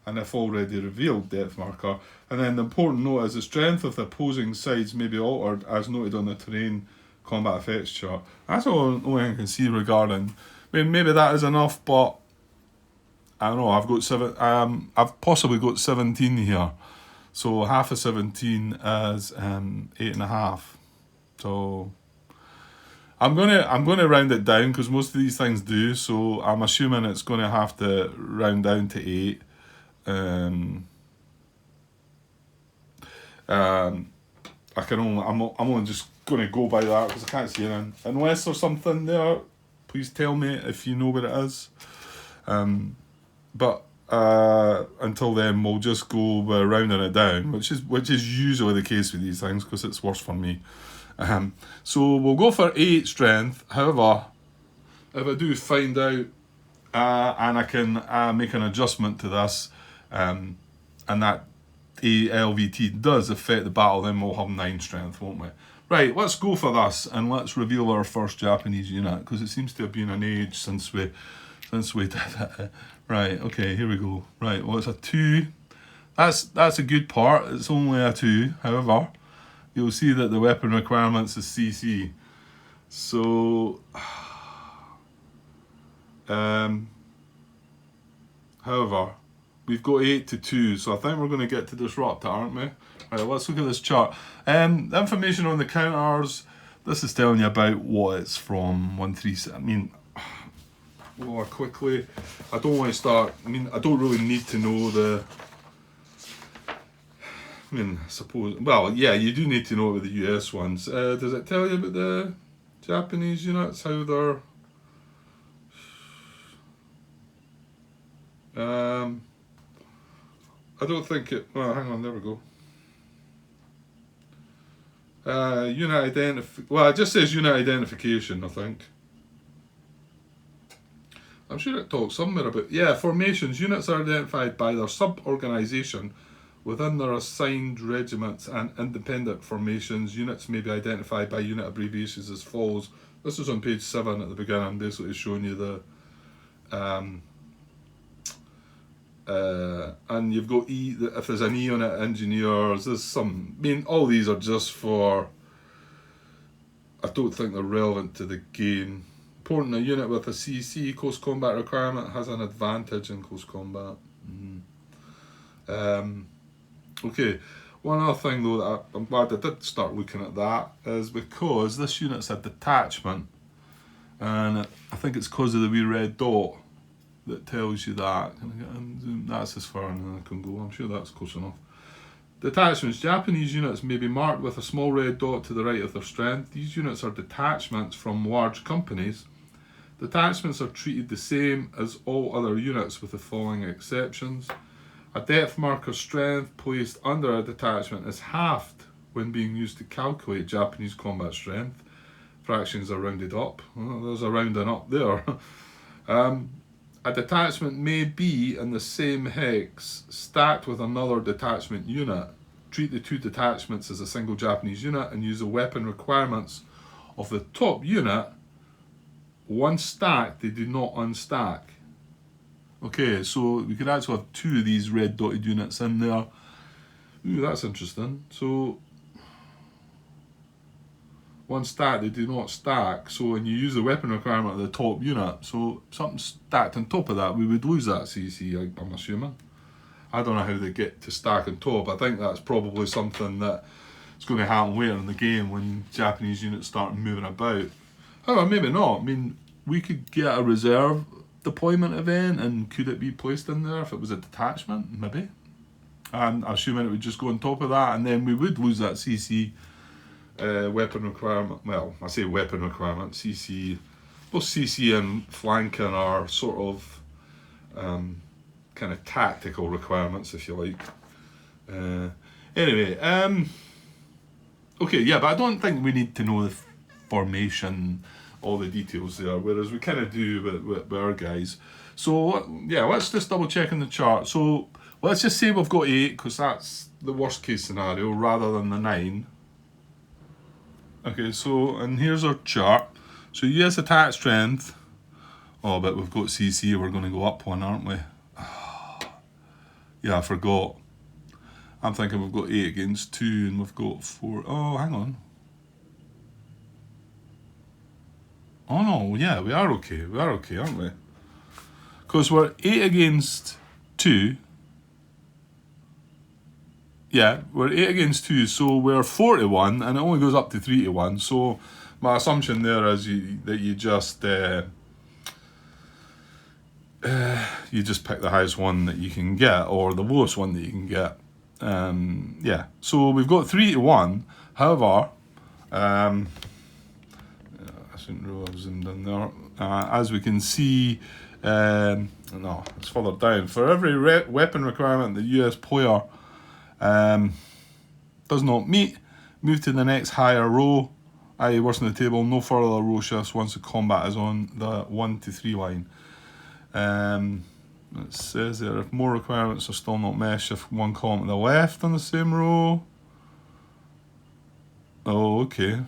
and if already revealed, depth marker. And then the important note is the strength of the opposing sides may be altered as noted on the terrain combat effects chart. That's all the only thing I can see regarding. I mean, maybe that is enough, but I don't know. I've got I've possibly got 17 here, so half of 17 is 8.5. So I'm gonna round it down, because most of these things do. So I'm assuming it's gonna have to round down to 8. I'm only just going to go by that because I can't see anything. Unless there's something there, please tell me if you know what it is. But until then, we'll just go rounding it down, which is usually the case with these things because it's worse for me. So we'll go for 8 strength. However, if I do find out and I can make an adjustment to this, and that ALVT does affect the battle, then we'll have 9 strength, won't we? Right, let's go for this and let's reveal our first Japanese unit because it seems to have been an age since we did it. Right, okay, here we go. Right, well, it's a 2. That's a good part. It's only a 2. However, you'll see that the weapon requirements is CC. So, however, we've got 8 to 2, so I think we're going to get to disrupt it, aren't we? Right, let's look at this chart. The information on the counters, this is telling you about what it's from 137. I mean, more quickly, I don't want to start, I don't really need to know the, I suppose, well, yeah, you do need to know about the US ones. Does it tell you about the Japanese units, how they're, I don't think it, well, hang on, there we go. Unit well, it just says unit identification, I think. I'm sure it talks somewhere about, yeah, formations. Units are identified by their sub-organisation within their assigned regiments and independent formations. Units may be identified by unit abbreviations as follows. This is on page 7 at the beginning, basically showing you the, and you've got E, if there's an E on it, engineers, there's some, all these are just for, I don't think they're relevant to the game. Important, a unit with a CC, close combat requirement, has an advantage in close combat. Okay, one other thing though that I'm glad I did start looking at that is because this unit's a detachment, and I think it's because of the wee red dot that tells you that. Can I get in? That's as far as I can go. I'm sure that's close enough. Detachments. Japanese units may be marked with a small red dot to the right of their strength. These units are detachments from large companies. Detachments are treated the same as all other units with the following exceptions. A depth marker strength placed under a detachment is halved when being used to calculate Japanese combat strength. Fractions are rounded up. Well, there's a rounding up there. A detachment may be in the same hex stacked with another detachment unit. Treat the 2 detachments as a single Japanese unit and use the weapon requirements of the top unit. Once stacked, they do not unstack. Okay, so we could actually have 2 of these red dotted units in there. Ooh, that's interesting. So, once stacked, they do not stack. So when you use the weapon requirement of the top unit, so something stacked on top of that, we would lose that CC, I'm assuming. I don't know how they get to stack on top. I think that's probably something that is going to happen later in the game when Japanese units start moving about. However, maybe not. We could get a reserve deployment event, and could it be placed in there if it was a detachment? Maybe. And assuming it would just go on top of that, and then we would lose that CC weapon requirement. Well, I say weapon requirement, CC. Both CC and flanking are sort of kind of tactical requirements, if you like. Anyway, okay, yeah, but I don't think we need to know the formation, all the details there, whereas we kind of do with our guys. So, yeah, let's just double check in the chart. So, let's just say we've got 8, because that's the worst case scenario, rather than the 9. Okay, so, and here's our chart. So, US attack strength. Oh, but we've got CC, we're going to go up 1, aren't we? Yeah, I forgot. I'm thinking we've got 8 against 2, and we've got 4. Oh, hang on. Oh no, yeah, we are okay. We are okay, aren't we? Because we're 8 against 2. Yeah, we're 8 against 2, so we're 4 to 1, and it only goes up to 3 to 1. So my assumption there is that you just you just pick the highest one that you can get, or the lowest one that you can get. Yeah, so we've got 3 to 1. However, I shouldn't really have zoomed in there. As we can see, no, it's further down. For every weapon requirement the US player does not meet, move to the next higher row, i.e. worsen the table, no further row shifts once the combat is on the 1 to 3 line. It says there, if more requirements are still not met, shift 1 column to the left on the same row. Oh, okay.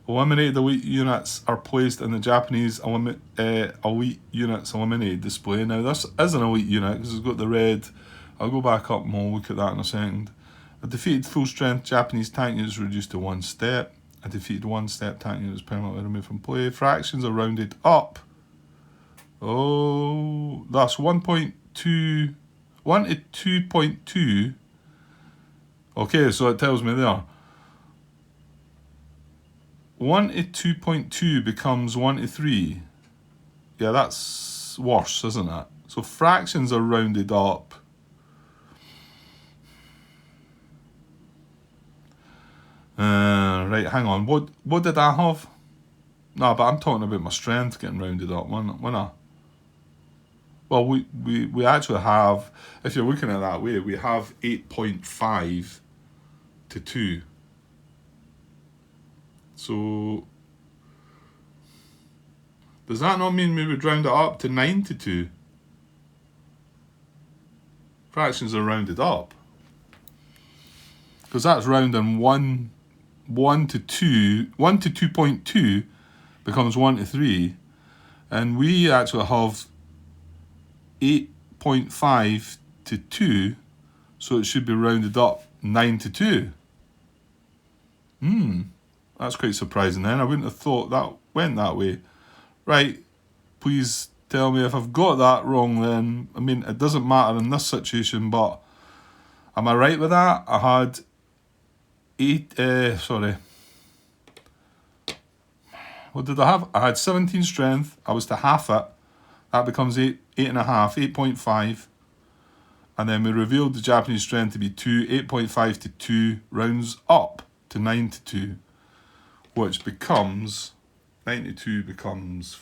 Eliminated elite units are placed in the Japanese elite units eliminated display. Now this is an elite unit because it's got the red. I'll go back up and we'll look at that in a second. A defeated full strength Japanese tank unit is reduced to 1 step. A defeated 1 step tank unit is permanently removed from play. Fractions are rounded up. Oh, that's 1.2, 1 to 2.2. Okay, so it tells me there. 1 to 2.2 becomes 1 to 3. Yeah, that's worse, isn't it? So fractions are rounded up. Right, hang on. What did I have? No, but I'm talking about my strength getting rounded up, wasn't I? Well, we actually have, if you're looking at it that way, we have 8.5 to 2. So, does that not mean we would round it up to 9 to 2? Fractions are rounded up. Because that's rounding 1 to 2, 1 to 2.2 becomes 1 to 3. And we actually have 8.5 to 2, so it should be rounded up 9 to 2. That's quite surprising then. I wouldn't have thought that went that way. Right, please tell me if I've got that wrong then. I mean, it doesn't matter in this situation, but am I right with that? I had 8, what did I have? I had 17 strength. I was to half it. That becomes 8.5, 8.5. And then we revealed the Japanese strength to be 2, 8.5 to 2 rounds up to 9 to 2. Which becomes, 9 to 2 becomes,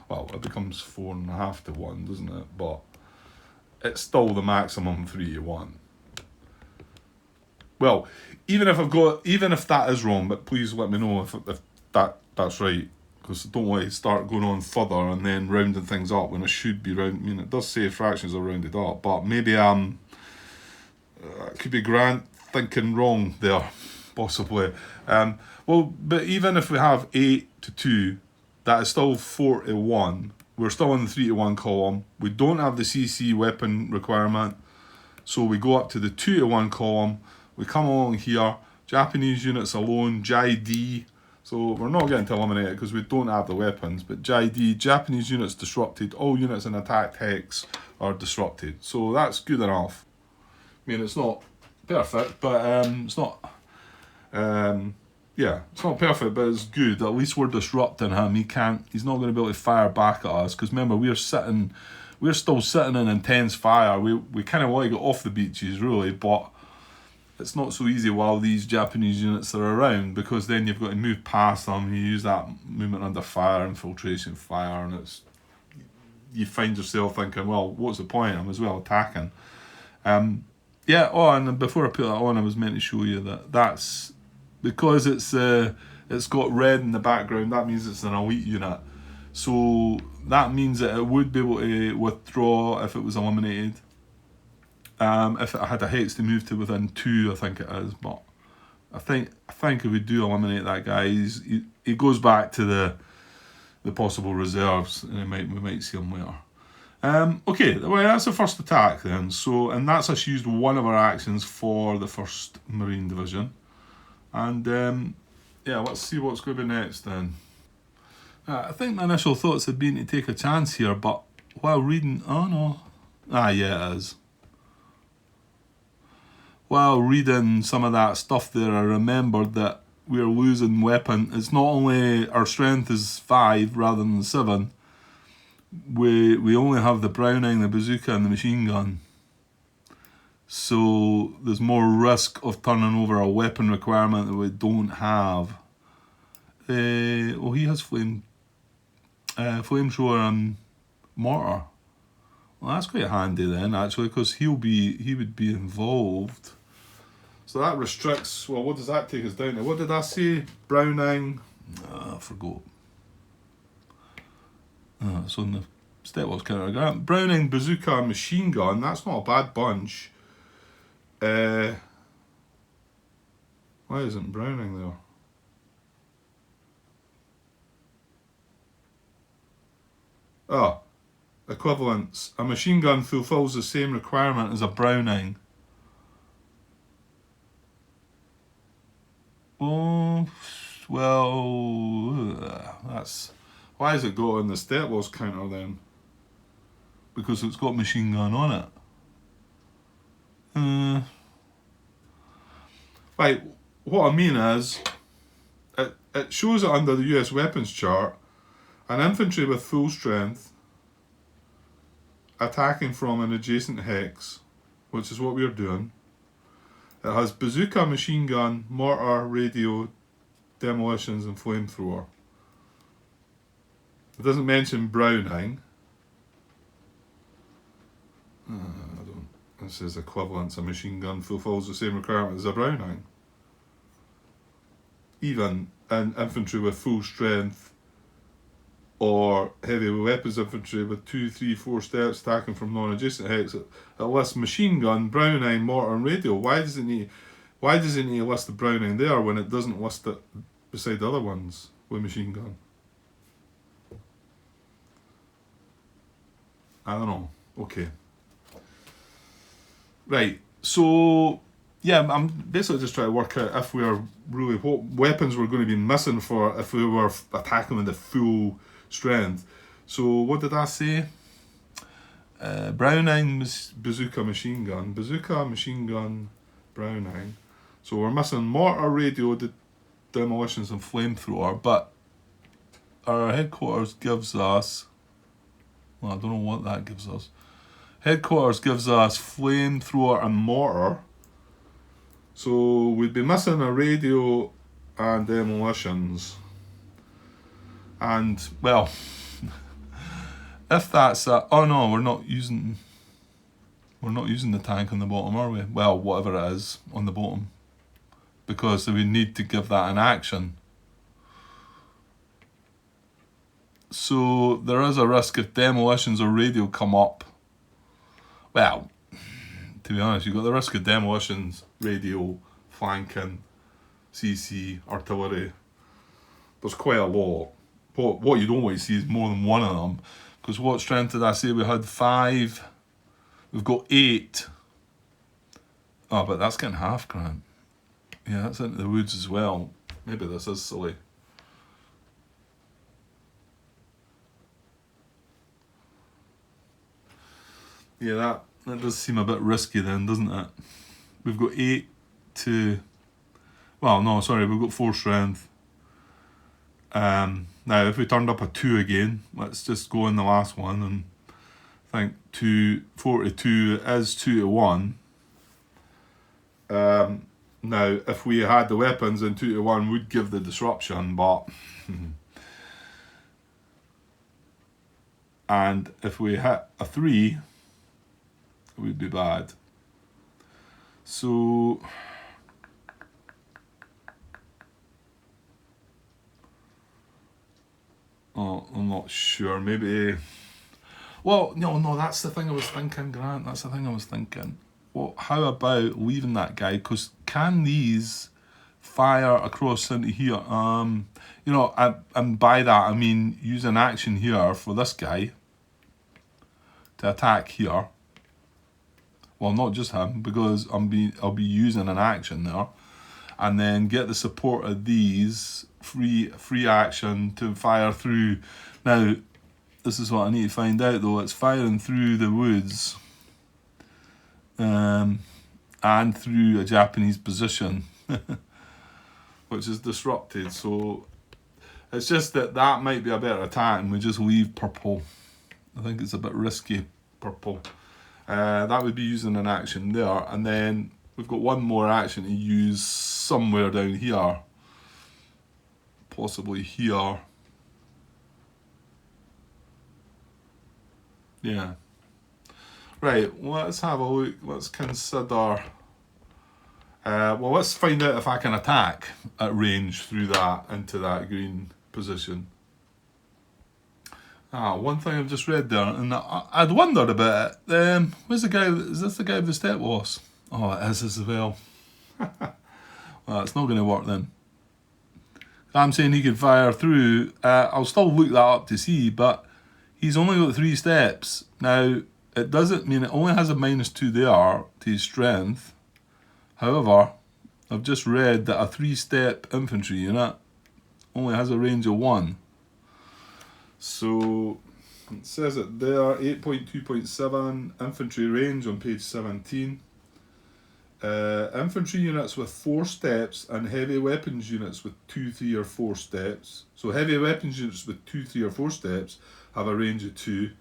well, it becomes 4.5 to 1, doesn't it? But it's still the maximum 3 to 1. Well, even if that is wrong, but please let me know if that's right. Because I don't want to start going on further and then rounding things up when it should be round. I mean, it does say fractions are rounded up, but maybe I could be thinking wrong there, possibly. Well, but even if we have 8 to 2, that is still 4 to 1. We're still in the 3 to 1 column. We don't have the CC weapon requirement, so we go up to the 2 to 1 column. We come along here, Japanese units alone, JD. So we're not getting to eliminate it because we don't have the weapons, but JD, Japanese units disrupted, all units in attack hex are disrupted. So that's good enough. I mean, it's not perfect, but it's not, yeah, it's not perfect, but it's good. At least we're disrupting him. He's not going to be able to fire back at us, because remember, we're still sitting in intense fire. We kind of want to get off the beaches, really, but it's not so easy while these Japanese units are around, because then you've got to move past them. You use that movement under fire, infiltration fire, and you find yourself thinking, well, what's the point? I'm as well attacking. Yeah. Oh, and before I put that on, I was meant to show you that's because it's got red in the background. That means it's an elite unit. So that means that it would be able to withdraw if it was eliminated. If it had a hex to move to within 2, I think it is, but I think if we do eliminate that guy, he goes back to the possible reserves, and we might see him later. Okay, well, that's the first attack then. So, and that's us used one of our actions for the 1st Marine Division, and yeah, let's see what's going to be next then. I think my initial thoughts had been to take a chance here, but while reading, oh no, yeah, it is. While reading some of that stuff there, I remembered that we're losing weapon. It's not only our strength is 5 rather than 7. we only have the Browning, the bazooka, and the machine gun. So there's more risk of turning over a weapon requirement that we don't have. Well, he has flamethrower and mortar. Well, that's quite handy then, actually, because he would be involved. So that restricts. Well, what does that take us down to? What did I say? Browning. I forgot. It's on the Stepwell's counter. Browning, bazooka, and machine gun. That's not a bad bunch. Why isn't Browning there? Oh, equivalence. A machine gun fulfills the same requirement as a Browning. Oh, well, that's... Why has it got on the Stepwell's counter then? Because it's got machine gun on it. Right, what I mean is, it shows it under the US weapons chart, an infantry with full strength attacking from an adjacent hex, which is what we're doing. It has bazooka, machine gun, mortar, radio, demolitions, and flamethrower. It doesn't mention Browning. This is equivalence. A machine gun fulfills the same requirement as a Browning. Even an infantry with full strength or heavy weapons infantry with 2, 3, 4 steps attacking from non-adjacent hex. It lists machine gun, Browning, mortar, and radio. Why does it need to list the Browning there when it doesn't list it beside the other ones with machine gun? I don't know. Okay. Right. So yeah, I'm basically just trying to work out if we're really what weapons we're going to be missing for if we were attacking with the full strength. So what did I say? Browning, bazooka, machine gun, Browning. So we're missing mortar, radio, demolitions, and flamethrower. But our headquarters gives us. Well, I don't know what that gives us. Headquarters gives us flamethrower and mortar. So we'd be missing a radio and demolitions. And, well, if that's a... Oh no, we're not using the tank on the bottom, are we? Well, whatever it is on the bottom. Because we need to give that an action. So there is a risk if demolitions or radio come up. Well, to be honest, you've got the risk of demolitions, radio, flanking, CC, artillery. There's quite a lot. What you don't want to see is more than one of them. Because what strength did I say we had? 5. We've got 8. Oh, but that's getting half grand. Yeah, that's into the woods as well. Maybe this is silly. Yeah, that does seem a bit risky then, doesn't it? We've got 8 to... Well, no, sorry, we've got 4 strength. Now, if we turned up a 2 again, let's just go in the last one and think 4 to 2 is 2 to 1. Now, if we had the weapons, then 2 to 1 would give the disruption, but... and if we hit a 3, it would be bad. So... Oh, I'm not sure. Maybe... Well, no, that's the thing I was thinking, Grant. That's the thing I was thinking. Well, how about leaving that guy? Because can these fire across into here? And by that I mean use an action here for this guy to attack here. Well, not just him, because I'll be using an action there, and then get the support of these free action to fire through. Now, this is what I need to find out though. It's firing through the woods, and through a Japanese position, which is disrupted. So it's just that might be a better attack, and we just leave purple. I think it's a bit risky, purple. That would be using an action there. And then we've got one more action to use somewhere down here. Possibly here. Yeah. Right, let's have a look. Let's consider... well, let's find out if I can attack at range through that, into that green position. One thing I've just read there, and I'd wondered about it. Where's the guy? Is this the guy with the step loss? Oh, it is as well. Well, it's not going to work then. I'm saying he can fire through. I'll still look that up to see, but he's only got 3 steps. Now, it doesn't mean it only has a -2 there to his strength. However, I've just read that a 3-step infantry unit only has a range of 1. So it says it there, 8.2.7 infantry range on page 17. Infantry units with 4 steps and heavy weapons units with 2, 3 or 4 steps. So heavy weapons units with 2, 3 or 4 steps have a range of 2.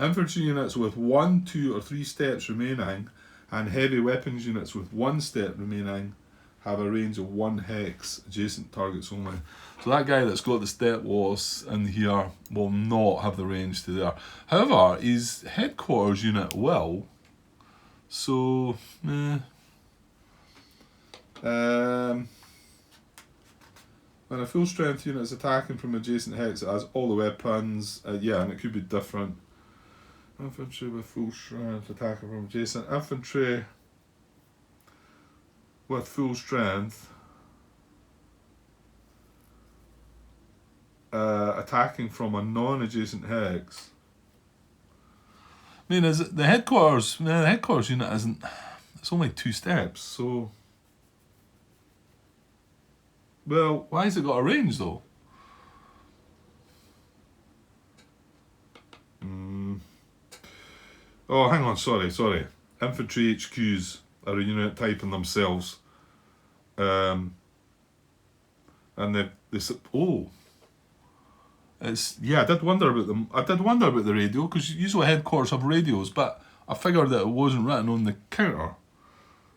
Infantry units with 1, 2 or 3 steps remaining and heavy weapons units with 1 step remaining have a range of 1 hex, adjacent targets only. So that guy that's got the step loss in here will not have the range to there. However, his headquarters unit will. So, when a full strength unit is attacking from adjacent hex, it has all the weapons. Yeah, and it could be different. Infantry with full strength attacking from adjacent. Infantry with full strength attacking from a non-adjacent hex. I mean, is it the headquarters? No, the headquarters unit isn't. It's only 2 steps, so. Well, why has it got a range though? Oh, hang on, sorry. Infantry HQs are a unit type in themselves. And it's, yeah, I did wonder about them. I did wonder about the radio, because usually headquarters have radios, but I figured that it wasn't written on the counter.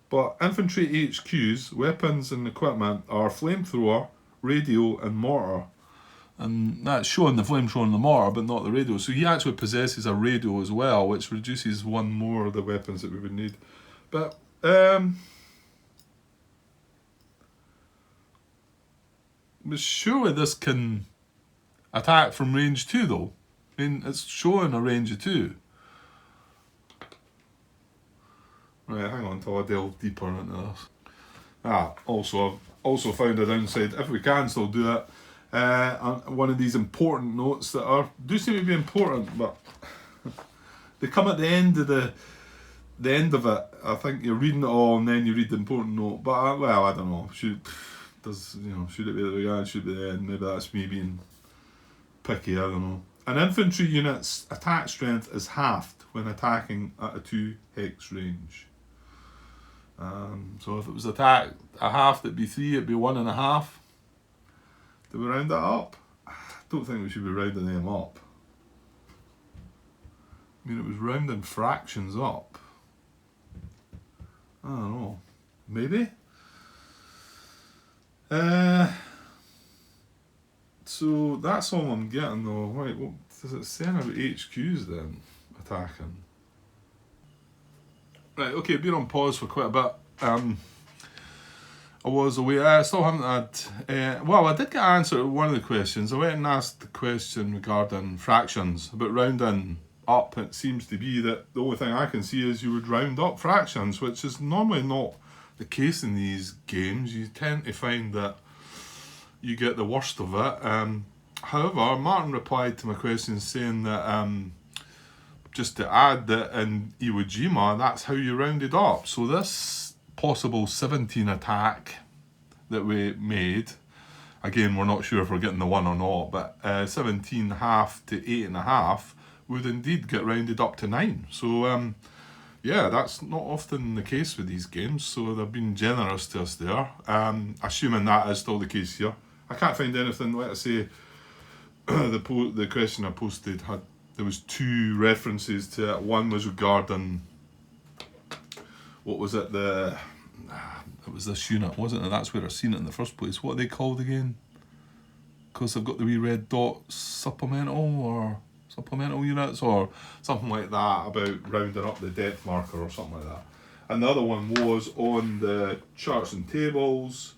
But infantry HQs, weapons and equipment are flamethrower, radio and mortar. And that's showing the flamethrower and the mortar, but not the radio. So he actually possesses a radio as well, which reduces 1 more of the weapons that we would need. But, but surely this can attack from range 2 though. I mean, it's showing a range of 2. Right, hang on till I delve deeper into this. Also, I've also found a downside, if we can still do it. One of these important notes that do seem to be important, but they come at the end of the end of it. I think you're reading it all and then you read the important note. But well, I don't know. Should it be at the beginning? Should it be the end? Maybe that's me being picky. I don't know. An infantry unit's attack strength is halved when attacking at a 2 hex range. So if it was attack a half, it'd be 3. It'd be 1.5. Do we round that up? I don't think we should be rounding them up. I mean, it was rounding fractions up. I don't know. Maybe? So that's all I'm getting though. Right, what does it say about HQs then? Attacking. Right, okay, been on pause for quite a bit. I was away. I still haven't had. Well, I did get an answer to one of the questions. I went and asked the question regarding fractions about rounding up. It seems to be that the only thing I can see is you would round up fractions, which is normally not the case in these games. You tend to find that you get the worst of it. However, Martin replied to my question saying that just to add that in Iwo Jima, that's how you rounded up. So this possible 17 attack that we made, again, we're not sure if we're getting the 1 or not, but 17 half to 8.5 would indeed get rounded up to 9. So yeah, that's not often the case with these games, so they've been generous to us there. Assuming that is still the case here. I can't find anything, like I say, the question I posted had there was 2 references to it. One was regarding, what was it, it was this unit, wasn't it? That's where I seen it in the first place. What are they called again? Because I've got the wee red dots, supplemental units or something like that, about rounding up the depth marker or something like that. And the other one was on the charts and tables.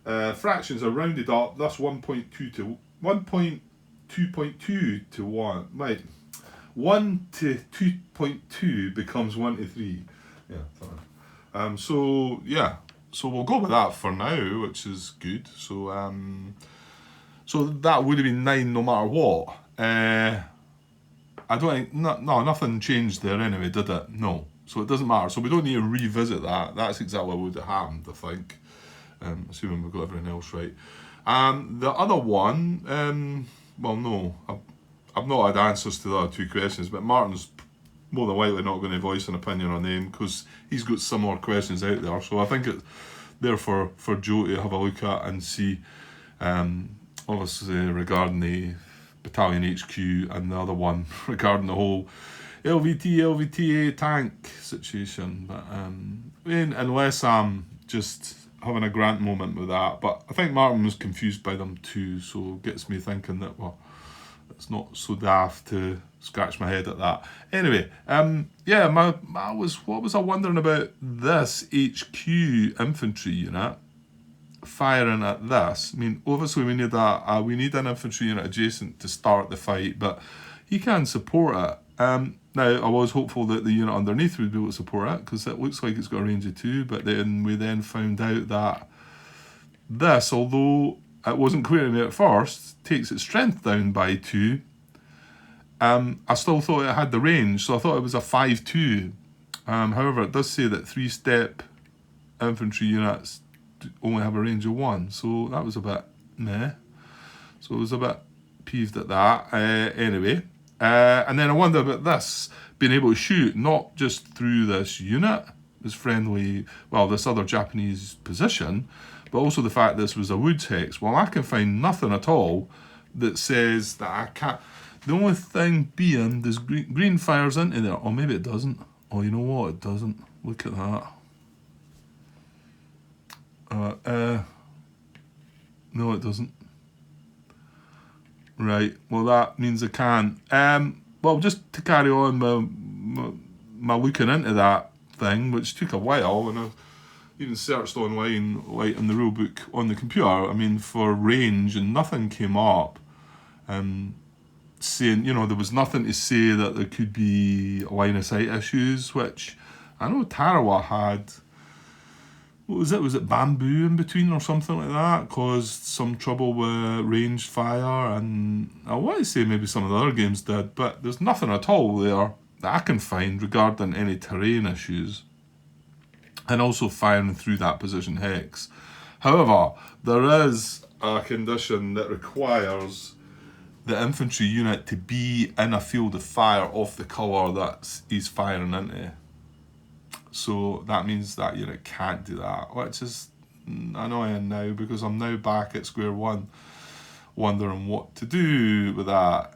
Fractions are rounded up, thus 1.2 to 1.2.2 to 1. Right. 1 to 2.2 becomes 1 to 3. Yeah, fine. So yeah. So we'll go with that for now, which is good. So so that would have been 9 no matter what. I don't think, no, nothing changed there anyway, did it? No. So it doesn't matter. So we don't need to revisit that. That's exactly what would have happened, I think. Assuming we've got everything else right. The other one, well, no, I've not had answers to the other 2 questions, but Martin's more than likely not going to voice an opinion on them because he's got similar questions out there. So I think it's there for Joe to have a look at and see, obviously regarding the Battalion HQ, and the other one regarding the whole LVTA tank situation. But I mean, unless I'm just having a grant moment with that, but I think Martin was confused by them too, so it gets me thinking that, well, it's not so daft to scratch my head at that. Anyway, yeah, what was I wondering about this HQ infantry unit firing at this? I mean, obviously we need we need an infantry unit adjacent to start the fight, but he can support it. Now, I was hopeful that the unit underneath would be able to support it, because it looks like it's got a range of 2, but then we found out that this, although it wasn't clear to me at first, takes its strength down by 2. I still thought it had the range, so I thought it was a 5-2. However, it does say that 3-step infantry units only have a range of 1, so that was a bit meh. So I was a bit peeved at that. Anyway, and then I wonder about this being able to shoot not just through this unit, this friendly, well, this other Japanese position, but also the fact this was a woods hex. Well, I can find nothing at all that says that I can't. The only thing being, there's green fires into there. Or maybe it doesn't. Oh, you know what? It doesn't. Look at that. No, it doesn't. Right. Well, that means I can't. Well, just to carry on my looking into that thing, which took a while, and I even searched online, like in the rule book on the computer, I mean, for range, and nothing came up. Saying, there was nothing to say that there could be line of sight issues, which I know Tarawa had. What was it? Was it bamboo in between or something like that? Caused some trouble with ranged fire, and I want to say maybe some of the other games did, but there's nothing at all there that I can find regarding any terrain issues. And also firing through that position hex. However, there is a condition that requires the infantry unit to be in a field of fire of the colour that he's firing into. So that means that unit can't do that, which is annoying now, because I'm now back at square one, wondering what to do with that.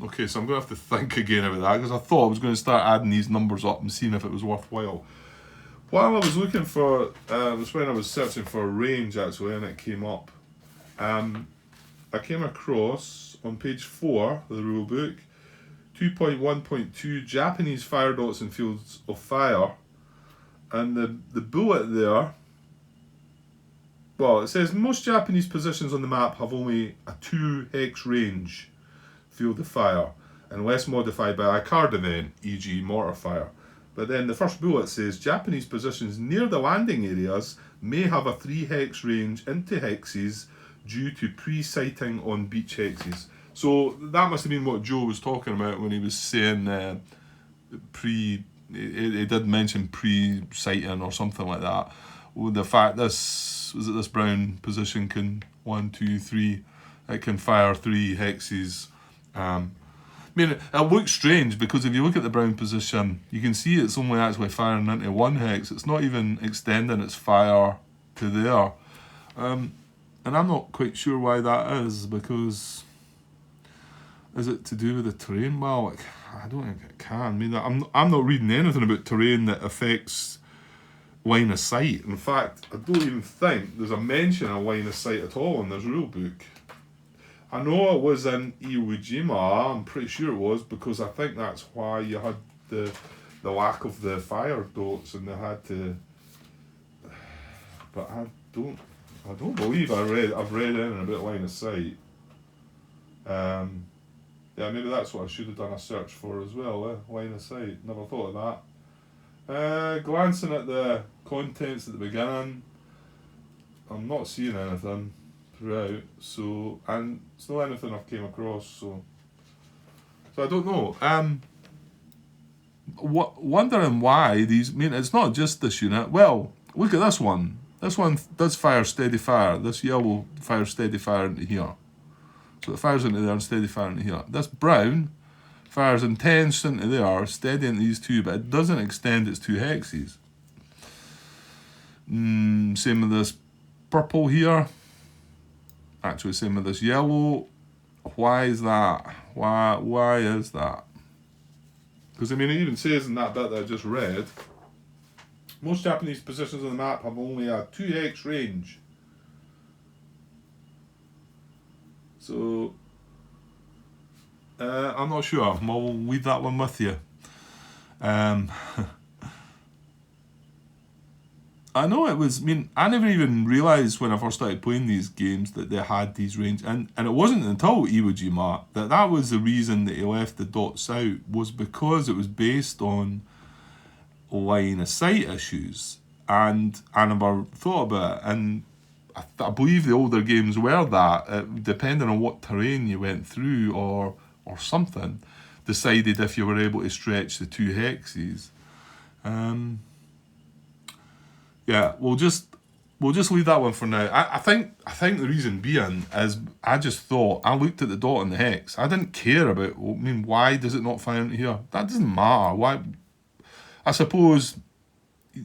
Okay, so I'm going to have to think again about that, because I thought I was going to start adding these numbers up and seeing if it was worthwhile. While I was looking for, it was when I was searching for range actually, and it came up. I came across on page 4 of the rule book 2.1.2 Japanese fire dots in fields of fire, and the bullet there, well, it says most Japanese positions on the map have only a 2 hex range field of fire, unless modified by a card event, e.g. mortar fire. But then the first bullet says Japanese positions near the landing areas may have a 3 hex range into hexes due to pre-sighting on beach hexes. So that must have been what Joe was talking about when he was saying he did mention pre-sighting or something like that. With the fact this brown position can 1, 2, 3, it can fire 3 hexes. I mean, it looks strange, because if you look at the brown position, you can see it's only actually firing into 1 hex. It's not even extending its fire to there. And I'm not quite sure why that is, because Is it to do with the terrain? Well, I don't think it can. I mean, I'm not reading anything about terrain that affects line of sight. In fact, I don't even think there's a mention of line of sight at all in this rule book. I know it was in Iwo Jima, I'm pretty sure it was, because I think that's why you had the lack of the fire dots and they had to. But I don't believe I've read anything about line of sight. Yeah, maybe that's what I should have done a search for as well, line of sight. Never thought of that. Glancing at the contents at the beginning, I'm not seeing anything throughout, so, and it's not anything I've came across, so I don't know. Wondering why these, I mean, it's not just this unit. Well, look at this one. This one does fire steady fire. This yellow fires steady fire into here. So it fires into there and steady fire into here. This brown fires intense into there, steady into these two, but it doesn't extend its two hexes. Same with this purple here. Actually, same with this yellow. Why is that? Why is that? Because, I mean, it even says in that bit that I just read, most Japanese positions on the map have only a 2 hex range. So, I'm not sure. We'll leave that one with you. I know it was, I mean, I never even realised when I first started playing these games that they had these range, and it wasn't until Iwo Jima that was the reason that he left the dots out, was because it was based on line of sight issues, and I never thought about it, and I believe the older games were that, depending on what terrain you went through or something, decided if you were able to stretch the 2 hexes. Yeah, we'll just leave that one for now. I think the reason being is I just thought, I looked at the dot on the hex. I didn't care about, I mean, why does it not fire into here? That doesn't matter. Why? I suppose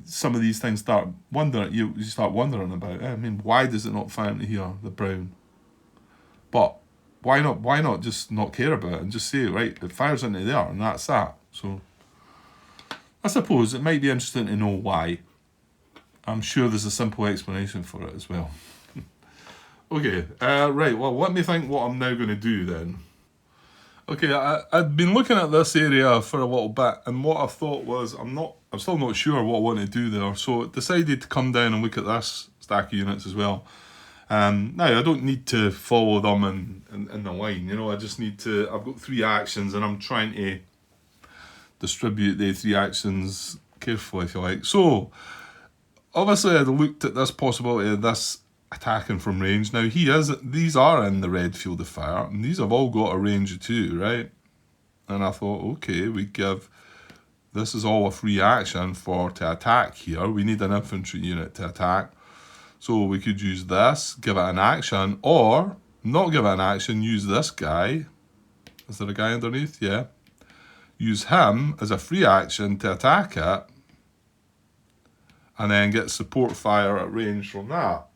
some of these things start wondering. You start wondering about. I mean, why does it not fire into here, the brown? But why not? Why not just not care about it and just say, right, it fires into there, and that's that. So I suppose it might be interesting to know why. I'm sure there's a simple explanation for it as well. Okay, right, well, let me think what I'm now going to do then. Okay, I'd been looking at this area for a little bit, and what I thought was, I'm still not sure what I want to do there, so I decided to come down and look at this stack of units as well. Now, I don't need to follow them in the line, you know, I just need to, I've got 3 actions, and I'm trying to distribute the 3 actions carefully, if you like. So, obviously, I'd looked at this possibility of this attacking from range. Now, these are in the red field of fire, and these have all got a range of 2, right? And I thought, okay, this is all a free action to attack here. We need an infantry unit to attack. So we could use this, give it an action, or not give it an action, use this guy. Is there a guy underneath? Yeah. Use him as a free action to attack it, and then get support fire at range from that.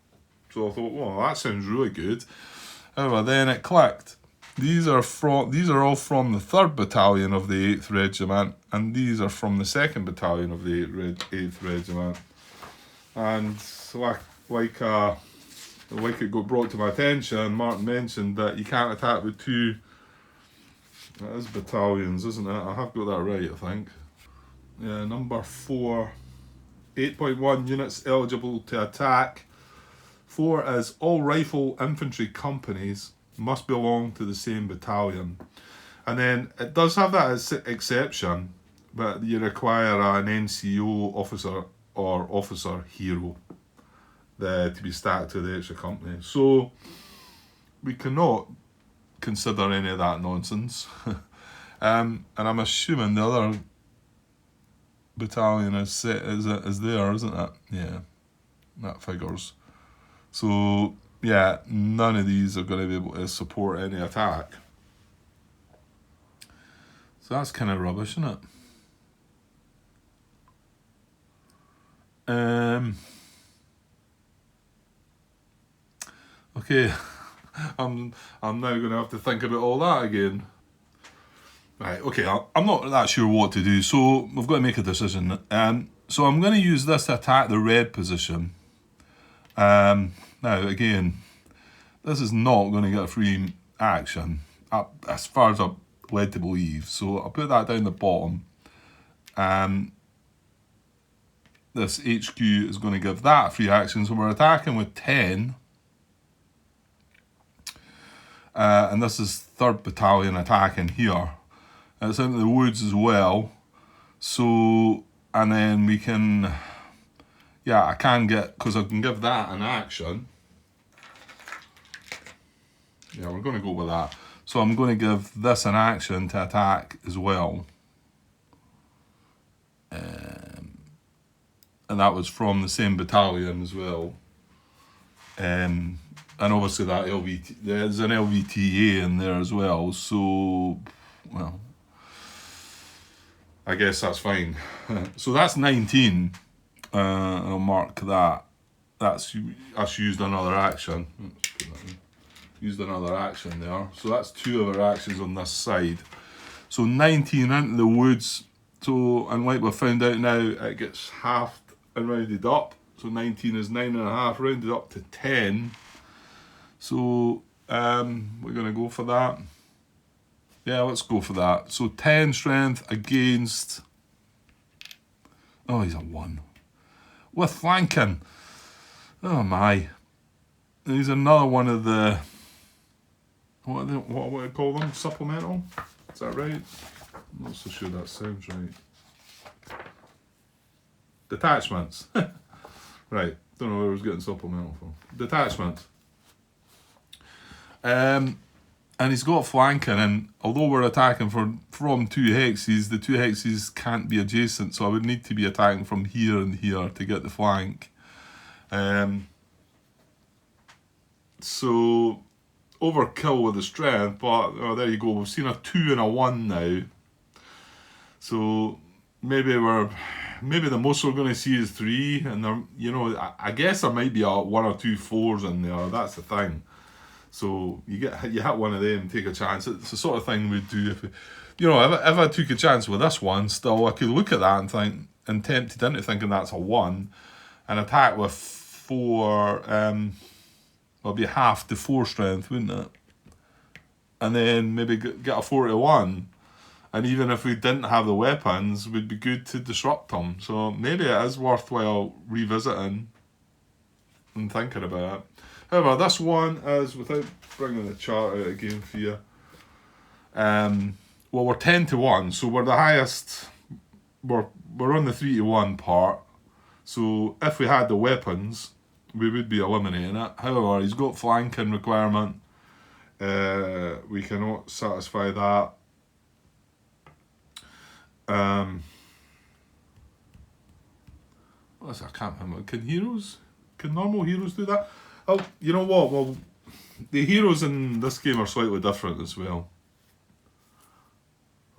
So I thought, well, that sounds really good. However, then it clicked. These are all from the 3rd Battalion of the 8th Regiment, and these are from the 2nd Battalion of the 8th Regiment. And like it got brought to my attention, Martin mentioned that you can't attack with 2. That is battalions, isn't it? I have got that right, I think. Yeah, number 4. 8.1 units eligible to attack. 4 is all rifle infantry companies must belong to the same battalion. And then it does have that as exception, but you require an NCO officer or officer hero to be stacked to the extra company. So we cannot consider any of that nonsense. And I'm assuming the other battalion is there, isn't it? Yeah, that figures. So yeah, none of these are going to be able to support any attack. So that's kind of rubbish, isn't it? Okay, I'm now going to have to think about all that again. Right, okay, I'm not that sure what to do, so we've got to make a decision. So I'm going to use this to attack the red position. Now, again, this is not going to get a free action, as far as I'm led to believe. So I'll put that down the bottom. This HQ is going to give that a free action, so we're attacking with 10. And this is 3rd Battalion attacking here. It's into the woods as well. So, and then we can, yeah, I can get, because I can give that an action. Yeah, we're going to go with that. So I'm going to give this an action to attack as well. And that was from the same battalion as well. And obviously that there's an LVTA in there as well. So, well, I guess that's fine. So that's 19. I'll mark that. That's used another action. Used another action there. So that's 2 of our actions on this side. So 19 into the woods. So, and like we've found out now, it gets halved and rounded up. So 19 is 9.5, rounded up to 10. So we're going to go for that. Yeah, let's go for that. So 10 strength against... Oh, he's a 1. With flanking. Oh my. He's another one of the... What would I call them? Supplemental? Is that right? I'm not so sure that sounds right. Detachments. Right. Don't know where I was getting supplemental from. Detachments. And he's got flanking, and although we're attacking from 2 hexes, the 2 hexes can't be adjacent, so I would need to be attacking from here and here to get the flank. So overkill with the strength, but oh, there you go. We've seen a 2 and a 1 now. So maybe the most we're going to see is 3, and there, you know, I guess there might be 1 or 2 4s in there. That's the thing. So you hit one of them, take a chance. It's the sort of thing we'd do if, if I took a chance with this one. Still, I could look at that and think, and tempted into thinking that's a 1, and attack with 4. It'd be half the 4 strength, wouldn't it? And then maybe get a 4 to 1. And even if we didn't have the weapons, we'd be good to disrupt them. So maybe it is worthwhile revisiting and thinking about it. However, this one is, without bringing the chart out again for you, well, we're 10 to 1, so we're the highest, we're on the 3 to 1 part. So if we had the weapons, we would be eliminating it. However, he's got flanking requirement. We cannot satisfy that. I can't remember. Can normal heroes do that? Oh, you know what? Well, the heroes in this game are slightly different as well.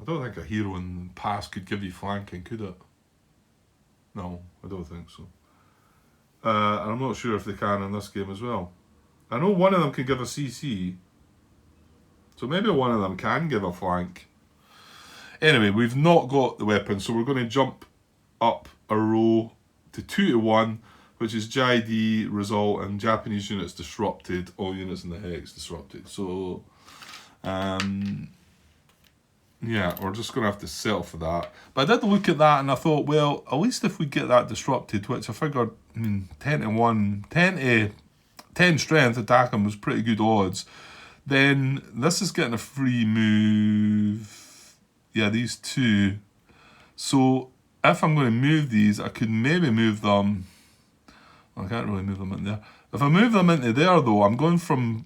I don't think a hero in the past could give you flanking, could it? No, I don't think so. And I'm not sure if they can in this game as well. I know one of them can give a CC. So maybe one of them can give a flank. Anyway, we've not got the weapon, so we're going to jump up a row to 2 to 1, which is JD result and Japanese units disrupted, all units in the hex disrupted. So, yeah, we're just going to have to settle for that. But I did look at that and I thought, well, at least if we get that disrupted, which I figured, 10 to 1, 10 strength attacking was pretty good odds, then this is getting a free move. Yeah, these 2. So if I'm going to move these, I could maybe move them. I can't really move them in there. If I move them into there, though, I'm going from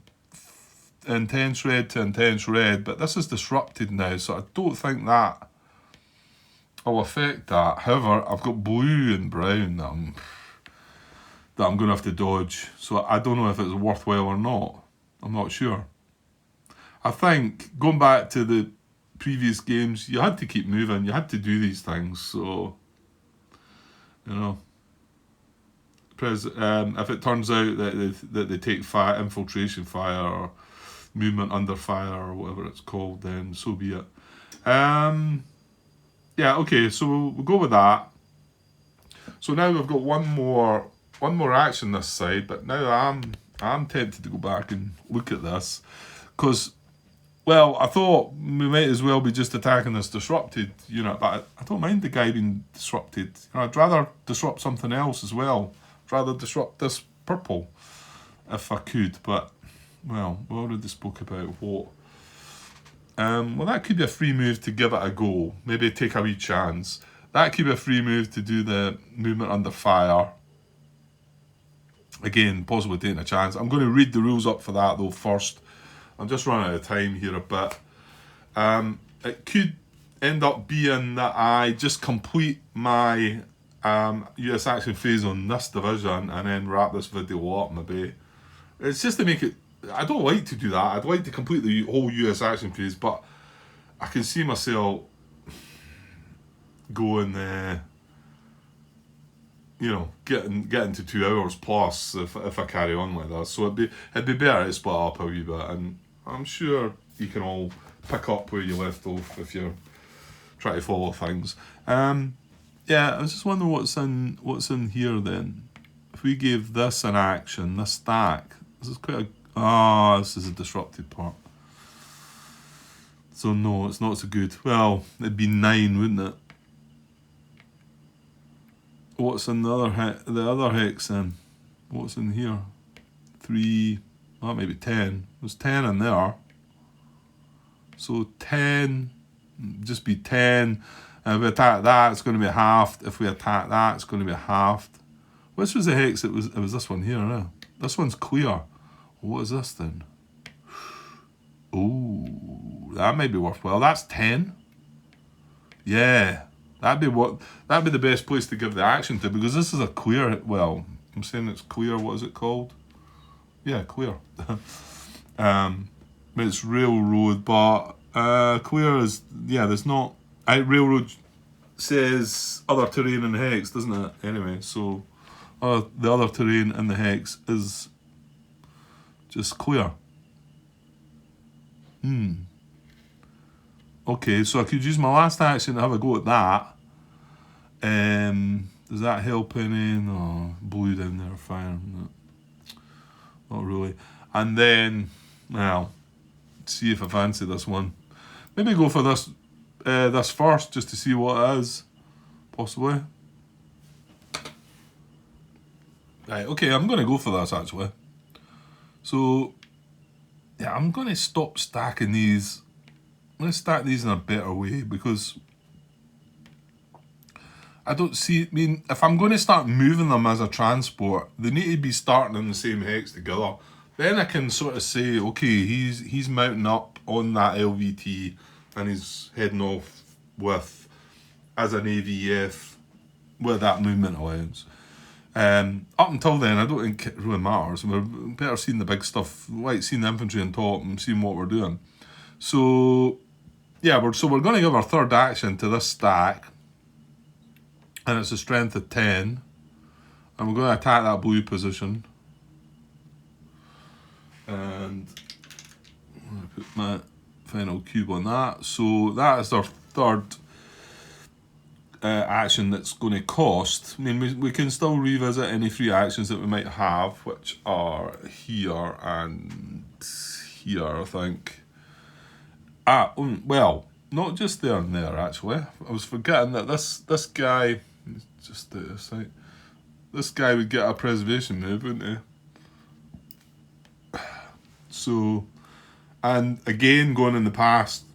intense red to intense red, but this is disrupted now, so I don't think that will affect that. However, I've got blue and brown that I'm going to have to dodge, so I don't know if it's worthwhile or not. I'm not sure. I think, going back to the previous games, you had to keep moving, you had to do these things, so, if it turns out that they take infiltration fire or movement under fire or whatever it's called, then so be it. Yeah, okay, so we'll go with that. So now we've got one more action this side, but now I'm tempted to go back and look at this because, well, I thought we might as well be just attacking this disrupted unit, but I don't mind the guy being disrupted. I'd rather disrupt something else as well. I'd rather disrupt this purple if I could, but well, we already spoke about what. Well, that could be a free move to give it a go. Maybe take a wee chance. That could be a free move to do the movement under fire. Again, possibly taking a chance. I'm going to read the rules up for that though first. I'm just running out of time here a bit. It could end up being that I just complete my US action phase on this division and then wrap this video up maybe. It's just to make it... I don't like to do that. I'd like to complete the whole US action phase, but I can see myself going getting to 2 hours plus if I carry on like that. So it'd be better to split up a wee bit, and I'm sure you can all pick up where you left off if you're trying to follow things. Yeah, I was just wondering what's in here then. If we gave this an action, this stack, this is quite a this is a disrupted part. So no, it's not so good. Well, it'd be 9, wouldn't it? What's in the other hex then? What's in here? 3, well, maybe 10. There's 10 in there. So 10, just be 10. If we attack that, it's going to be halved. If we attack that, it's going to be halved. Which was the hex? It was this one here, no? This one's clear. What is this then? Ooh, that may be worthwhile. That's 10. Yeah. That'd be the best place to give the action to, because this is a clear, well, I'm saying it's clear, what is it called? Yeah, clear. It's railroad, but clear is, yeah, there's not, railroad says other terrain in the hex, doesn't it? Anyway, so the other terrain in the hex is just clear. Okay, so I could use my last action to have a go at that. Does that help any? No, blue down there, fire. No, not really. And then, well, see if I fancy this one. Maybe go for this first, just to see what it is, possibly. Right, okay, I'm going to go for this, actually. So, yeah, I'm going to stop stacking these. I'm going to stack these in a better way, because I don't see, I mean, if I'm going to start moving them as a transport, they need to be starting in the same hex together. Then I can sort of say, okay, he's mounting up on that LVT and he's heading off with, as an AVF, with that movement allowance. Up until then, I don't think it really matters. We're better seeing the big stuff, like seeing the infantry on top and seeing what we're doing. So, yeah, we're going to give our third action to this stack, and it's a strength of 10, and we're going to attack that blue position. And I'm going to put my final cube on that. So that is our third action that's going to cost. I mean, we can still revisit any free actions that we might have, which are here and here, I think. Well, not just there and there, actually. I was forgetting that this guy, just the site, this guy would get a preservation move, wouldn't he? So, and again, going in the past,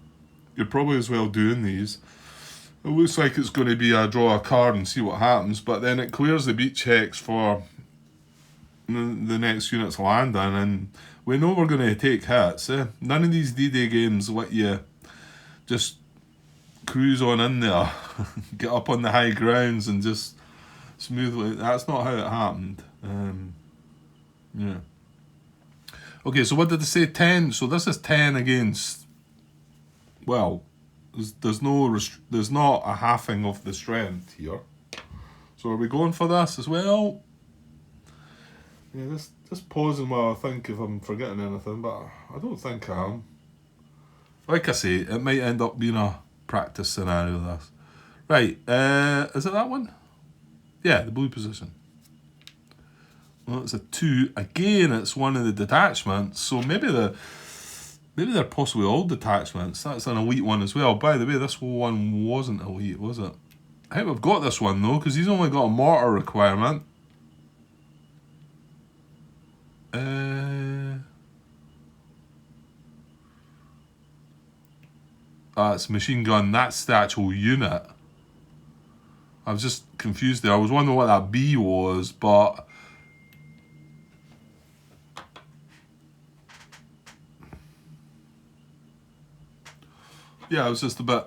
you're probably as well doing these. It looks like it's going to be a draw a card and see what happens, but then it clears the beach hex for the next unit's landing, and we know we're going to take hits. None of these D-Day games let you just cruise on in there, get up on the high grounds and just smoothly. That's not how it happened. Yeah. Okay, so what did they say? 10. So this is 10 against. Well, there's not a halving of the strength here. So are we going for this as well? Yeah, just pausing while I think if I'm forgetting anything, but I don't think I am. Like I say, it might end up being a practice scenario, this. Right, is it that one? Yeah, the blue position. Well, it's a 2. Again, it's one of the detachments, so maybe they're possibly all detachments. That's an elite one as well. By the way, this one wasn't elite, was it? I think we've got this one though, because he's only got a mortar requirement. It's machine gun. That's the actual unit. I was just confused there. I was wondering what that B was, but yeah, I was just a bit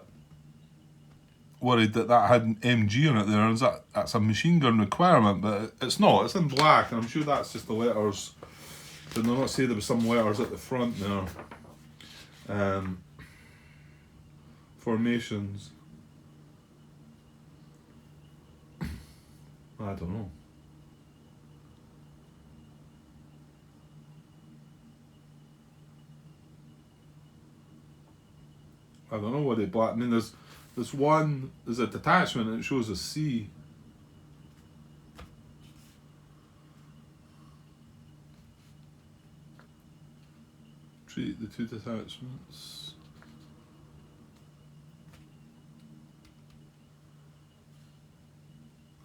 worried that had an MG on it there. And that's a machine gun requirement, but it's not. It's in black, and I'm sure that's just the letters. Did they not say there was some letters at the front there? Formations. I don't know. I don't know what they black. I mean, there's a detachment and it shows a C. Treat the 2 detachments.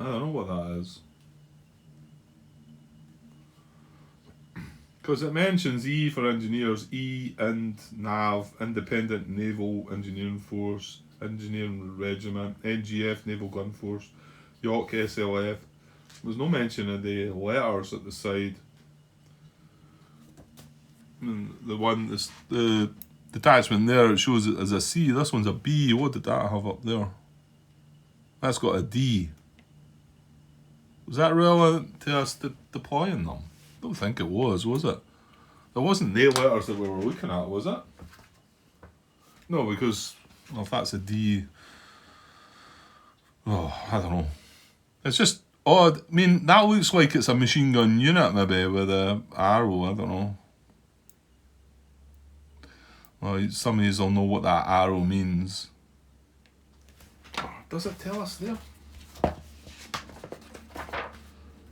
I don't know what that is. Because it mentions E for engineers, E and NAV, Independent Naval Engineering Force, Engineering Regiment, NGF, Naval Gun Force, York SLF. There's no mention of the letters at the side. And the one that's the detachment there, it shows it as a C. This one's a B. What did that have up there? That's got a D. Was that relevant to us deploying them? I don't think it was it? There wasn't the letters that we were looking at, was it? No, because, well, if that's a D, oh, I don't know. It's just odd. I mean, that looks like it's a machine gun unit, maybe, with an arrow, I don't know. Well, some of you will know what that arrow means. Does it tell us there?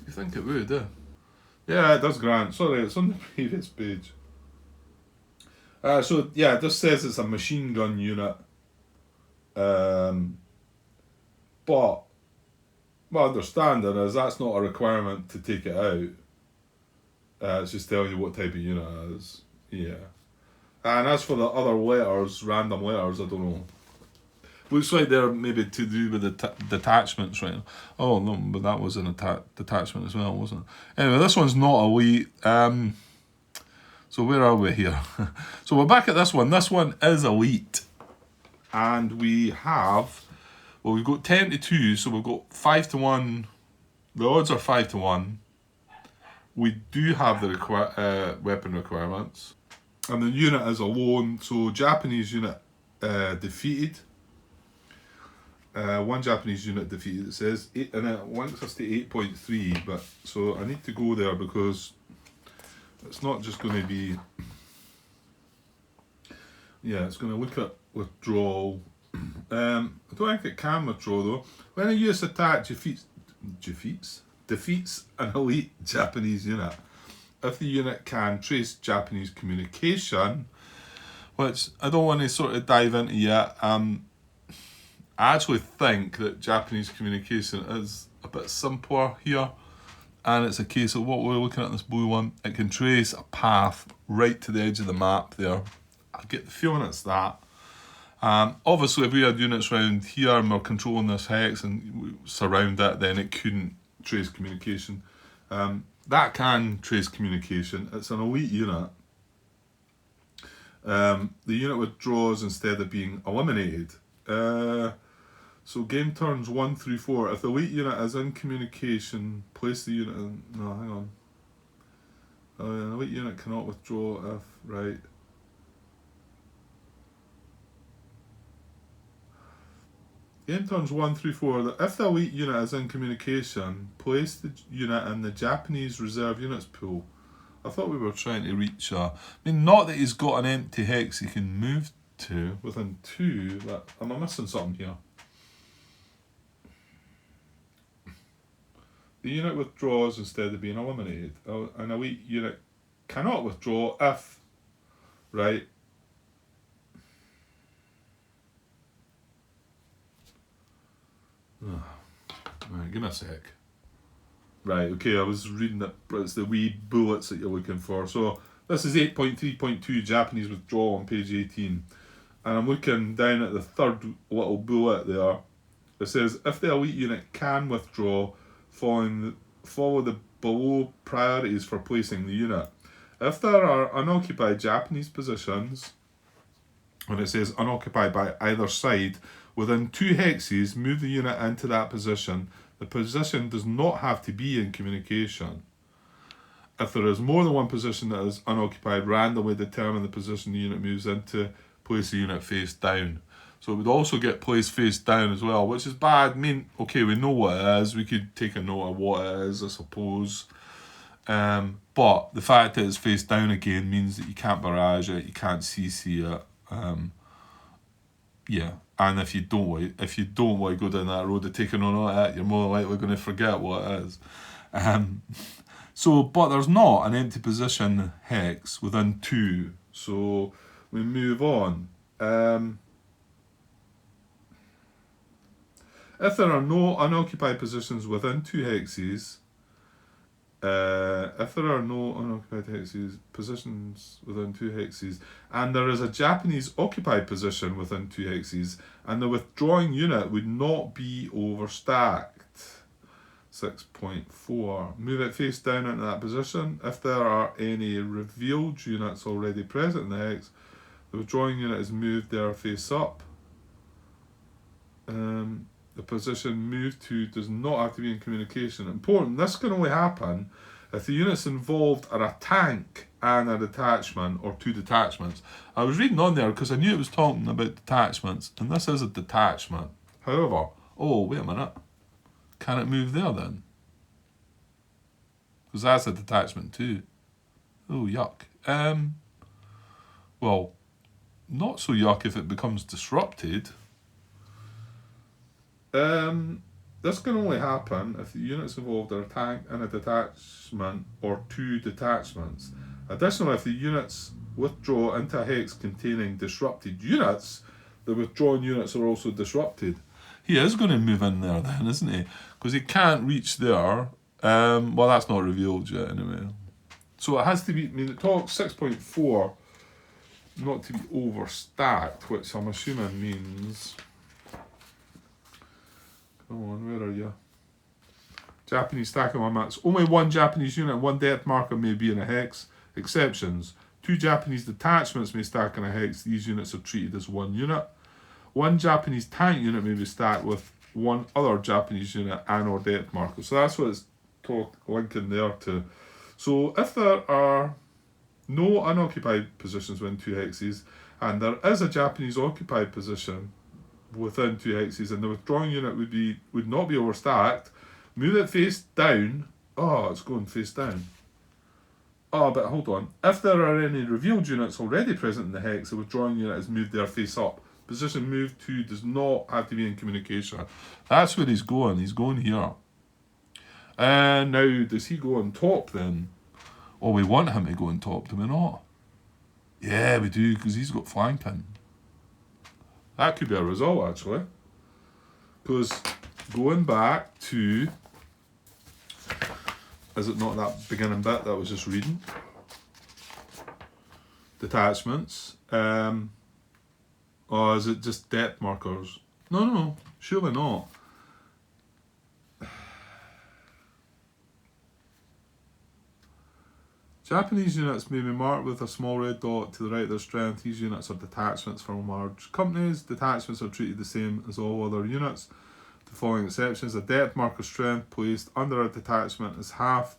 You think it would, eh? Yeah, it does, Grant. Sorry, it's on the previous page. So, yeah, it just says it's a machine gun unit. But my understanding is that's not a requirement to take it out. It's just telling you what type of unit it is. Yeah. And as for the other letters, random letters, I don't know. Looks like they're maybe to do with the detachments, right? Oh, no, but that was an detachment as well, wasn't it? Anyway, this one's not elite. So where are we here? So we're back at this one. This one is elite. And we have, well, we've got 10 to 2, so we've got 5 to 1. The odds are 5 to 1. We do have the weapon requirements. And the unit is alone, so Japanese unit defeated. One Japanese unit defeated, it says, and it links us to 8.3, but so I need to go there because it's not just going to be, yeah, it's going to look at withdrawal. I don't think it can withdraw though. When a US attack defeats an elite Japanese unit, if the unit can trace Japanese communication, which I don't want to sort of dive into yet, I actually think that Japanese communication is a bit simpler here, and it's a case of what we're looking at this blue one. It can trace a path right to the edge of the map there. I get the feeling it's that. Obviously, if we had units around here and we're controlling this hex and we surround it, then it couldn't trace communication. That can trace communication. It's an elite unit. The unit withdraws instead of being eliminated. So game turns 1 through 4. If the elite unit is in communication, place the unit in... No, hang on. An elite unit cannot withdraw if... Right. Game turns 1 through 4. If the elite unit is in communication, place the unit in the Japanese reserve units pool. I thought we were trying to reach a... I mean, not that he's got an empty hex he can move to, within 2, am I missing something here? The unit withdraws instead of being eliminated. An elite unit cannot withdraw if, right? Right, give me a sec. Right, okay, I was reading that, but it's the wee bullets that you're looking for. So this is 8.3.2 Japanese withdrawal on page 18. And I'm looking down at the third little bullet there. It says, if the elite unit can withdraw, follow the below priorities for placing the unit. If there are unoccupied Japanese positions, when it says unoccupied by either side, within 2 hexes, move the unit into that position. The position does not have to be in communication. If there is more than one position that is unoccupied, randomly determine the position the unit moves into, place the unit face down. So it would also get placed face down as well, which is bad. I mean, okay, we know what it is. We could take a note of what it is, I suppose. But the fact that it's face down again means that you can't barrage it, you can't CC it. Yeah, and if you don't want to go down that road of taking on it, you're more likely going to forget what it is. So, but there's not an empty position hex within 2. So we move on. If there are no unoccupied positions within 2 hexes, positions within 2 hexes, and there is a Japanese occupied position within 2 hexes, and the withdrawing unit would not be overstacked. 6.4. Move it face down into that position. If there are any revealed units already present in the hex, the withdrawing unit is moved there face up. The position moved to does not have to be in communication. Important, this can only happen if the units involved are a tank and a detachment, or 2 detachments. I was reading on there because I knew it was talking about detachments, and this is a detachment. However, oh, wait a minute. Can it move there then? Because that's a detachment too. Oh, yuck. Well, not so yuck if it becomes disrupted. This can only happen if the units involved are a tank and a detachment, or 2 detachments. Additionally, if the units withdraw into a hex containing disrupted units, the withdrawn units are also disrupted. He is going to move in there then, isn't he? Because he can't reach there. Well, that's not revealed yet anyway. So it has to be, I mean, it talks 6.4 not to be overstacked, which I'm assuming means... Come on, where are you? Japanese stacking limits. Only 1 Japanese unit and 1 depth marker may be in a hex. Exceptions. 2 Japanese detachments may stack in a hex. These units are treated as 1 unit. 1 Japanese tank unit may be stacked with 1 other Japanese unit and or depth marker. So that's what it's linking there to. So if there are no unoccupied positions within 2 hexes, and there is a Japanese occupied position within 2 hexes, and the withdrawing unit would not be overstacked, move it face down. Oh, it's going face down. Oh, but hold on. If there are any revealed units already present in the hex, the withdrawing unit is moved there face up. Position move 2 does not have to be in communication. That's where he's going. He's going here. And now, does he go on top then? Or we want him to go on top, do we not? Yeah, we do, because he's got flanking. That could be a result, actually. Because going back to... Is it not that beginning bit that I was just reading? Detachments. Or is it just depth markers? No, surely not. Japanese units may be marked with a small red dot to the right of their strength. These units are detachments from large companies. Detachments are treated the same as all other units. The following exceptions: a depth marker strength placed under a detachment is halved.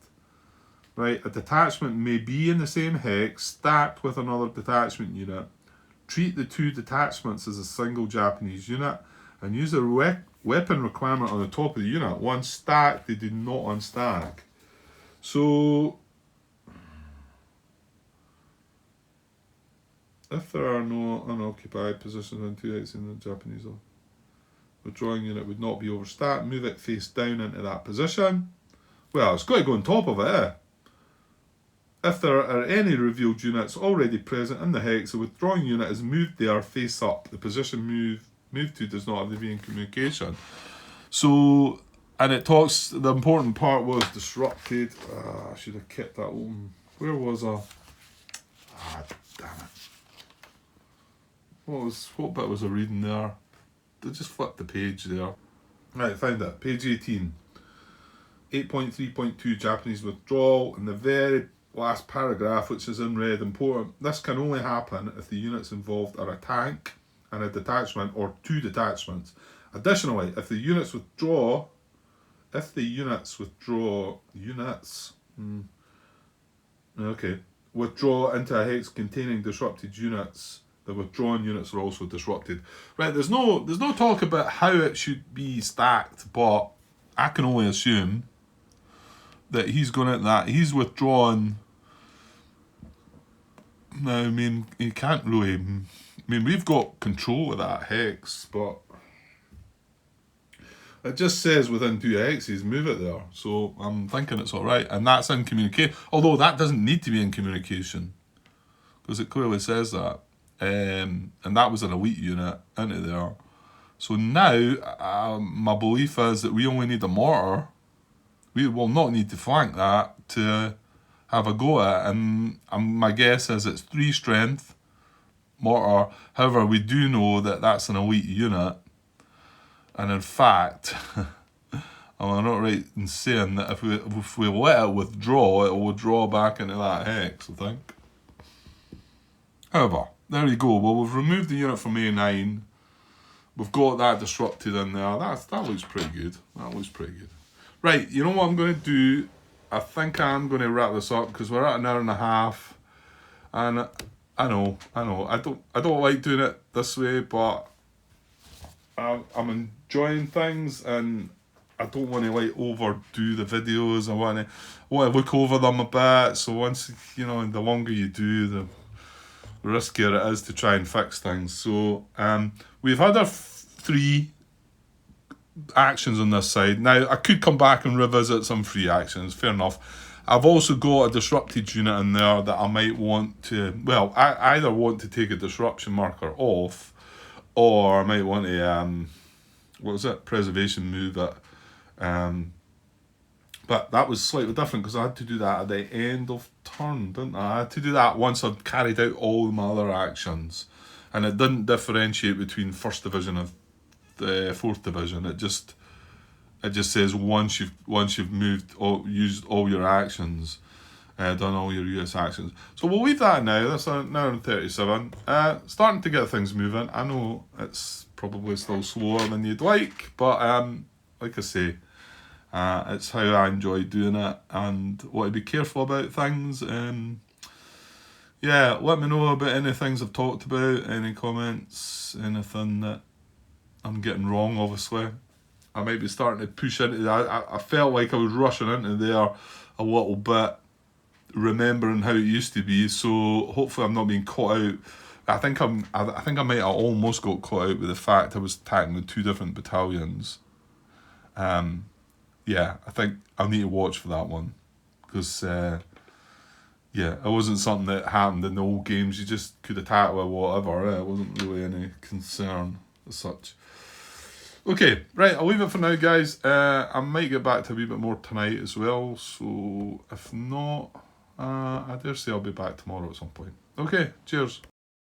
Right, a detachment may be in the same hex, stacked with another detachment unit. Treat the 2 detachments as a single Japanese unit, and use a weapon requirement on the top of the unit. Once stacked, they do not unstack. So If there are no unoccupied positions on 2x in the Japanese, withdrawing unit would not be overstacked. Move it face down into that position. Well, it's got to go on top of it, eh? If there are any revealed units already present in the hex, the withdrawing unit is moved there face up. The position moved to does not have to be in communication. So, and it talks, the important part was disrupted. I should have kept that open. Where was I? Damn it. What bit was I reading there? I just flipped the page there. Right, found it. Page 18. 8.3.2 Japanese withdrawal. In the very last paragraph, which is in red, important. This can only happen if the units involved are a tank and a detachment or 2 detachments. Additionally, if the units withdraw, withdraw into a hex containing disrupted units, the withdrawn units are also disrupted. Right, there's no talk about how it should be stacked, but I can only assume that he's going at that. He's withdrawn. Now, I mean, he can't really. I mean, we've got control of that hex, but it just says within 2 hexes, move it there. So I'm thinking it's all right, and that's in communication. Although that doesn't need to be in communication, because it clearly says that. And that was an elite unit into there. So now, my belief is that we only need a mortar. We will not need to flank that to have a go at it. And my guess is it's 3 strength mortar. However, we do know that that's an elite unit. And in fact, am I not right in saying that if we let it withdraw, it will withdraw back into that hex, I think. However, there you go. Well, we've removed the unit from A9. We've got that disrupted in there. That looks pretty good. That looks pretty good. Right, you know what I'm going to do? I think I'm going to wrap this up because we're at an hour and a half. And I know. I don't like doing it this way, but I'm enjoying things, and I don't want to like overdo the videos. I want to look over them a bit. So once, you know, the longer you do, the riskier it is to try and fix things. So we've had our 3 actions on this side. Now I could come back and revisit some free actions, fair enough. I've also got a disrupted unit in there that I might want to, well, I either want to take a disruption marker off, or I might want to preservation move it. But that was slightly different because I had to do that at the end of turn, didn't I? I had to do that once I'd carried out all my other actions. And it didn't differentiate between 1st division and the 4th division. It just says once you've moved or used all your actions, done all your US actions. So we'll leave that now. That's an hour and 37. Starting to get things moving. I know it's probably still slower than you'd like, but like I say, it's how I enjoy doing it and want to be careful about things. Yeah, let me know about any things I've talked about, any comments, anything that I'm getting wrong, obviously. I might be starting to push into that. I felt like I was rushing into there a little bit, remembering how it used to be, so hopefully I'm not being caught out. I think I might have almost got caught out with the fact I was attacking with 2 different battalions. Yeah, I think I'll need to watch for that one, because yeah, it wasn't something that happened in the old games. You just could attack with whatever. It wasn't really any concern as such. Okay, right, I'll leave it for now, guys. I might get back to a wee bit more tonight as well, so if not, I dare say I'll be back tomorrow at some point. Okay, cheers.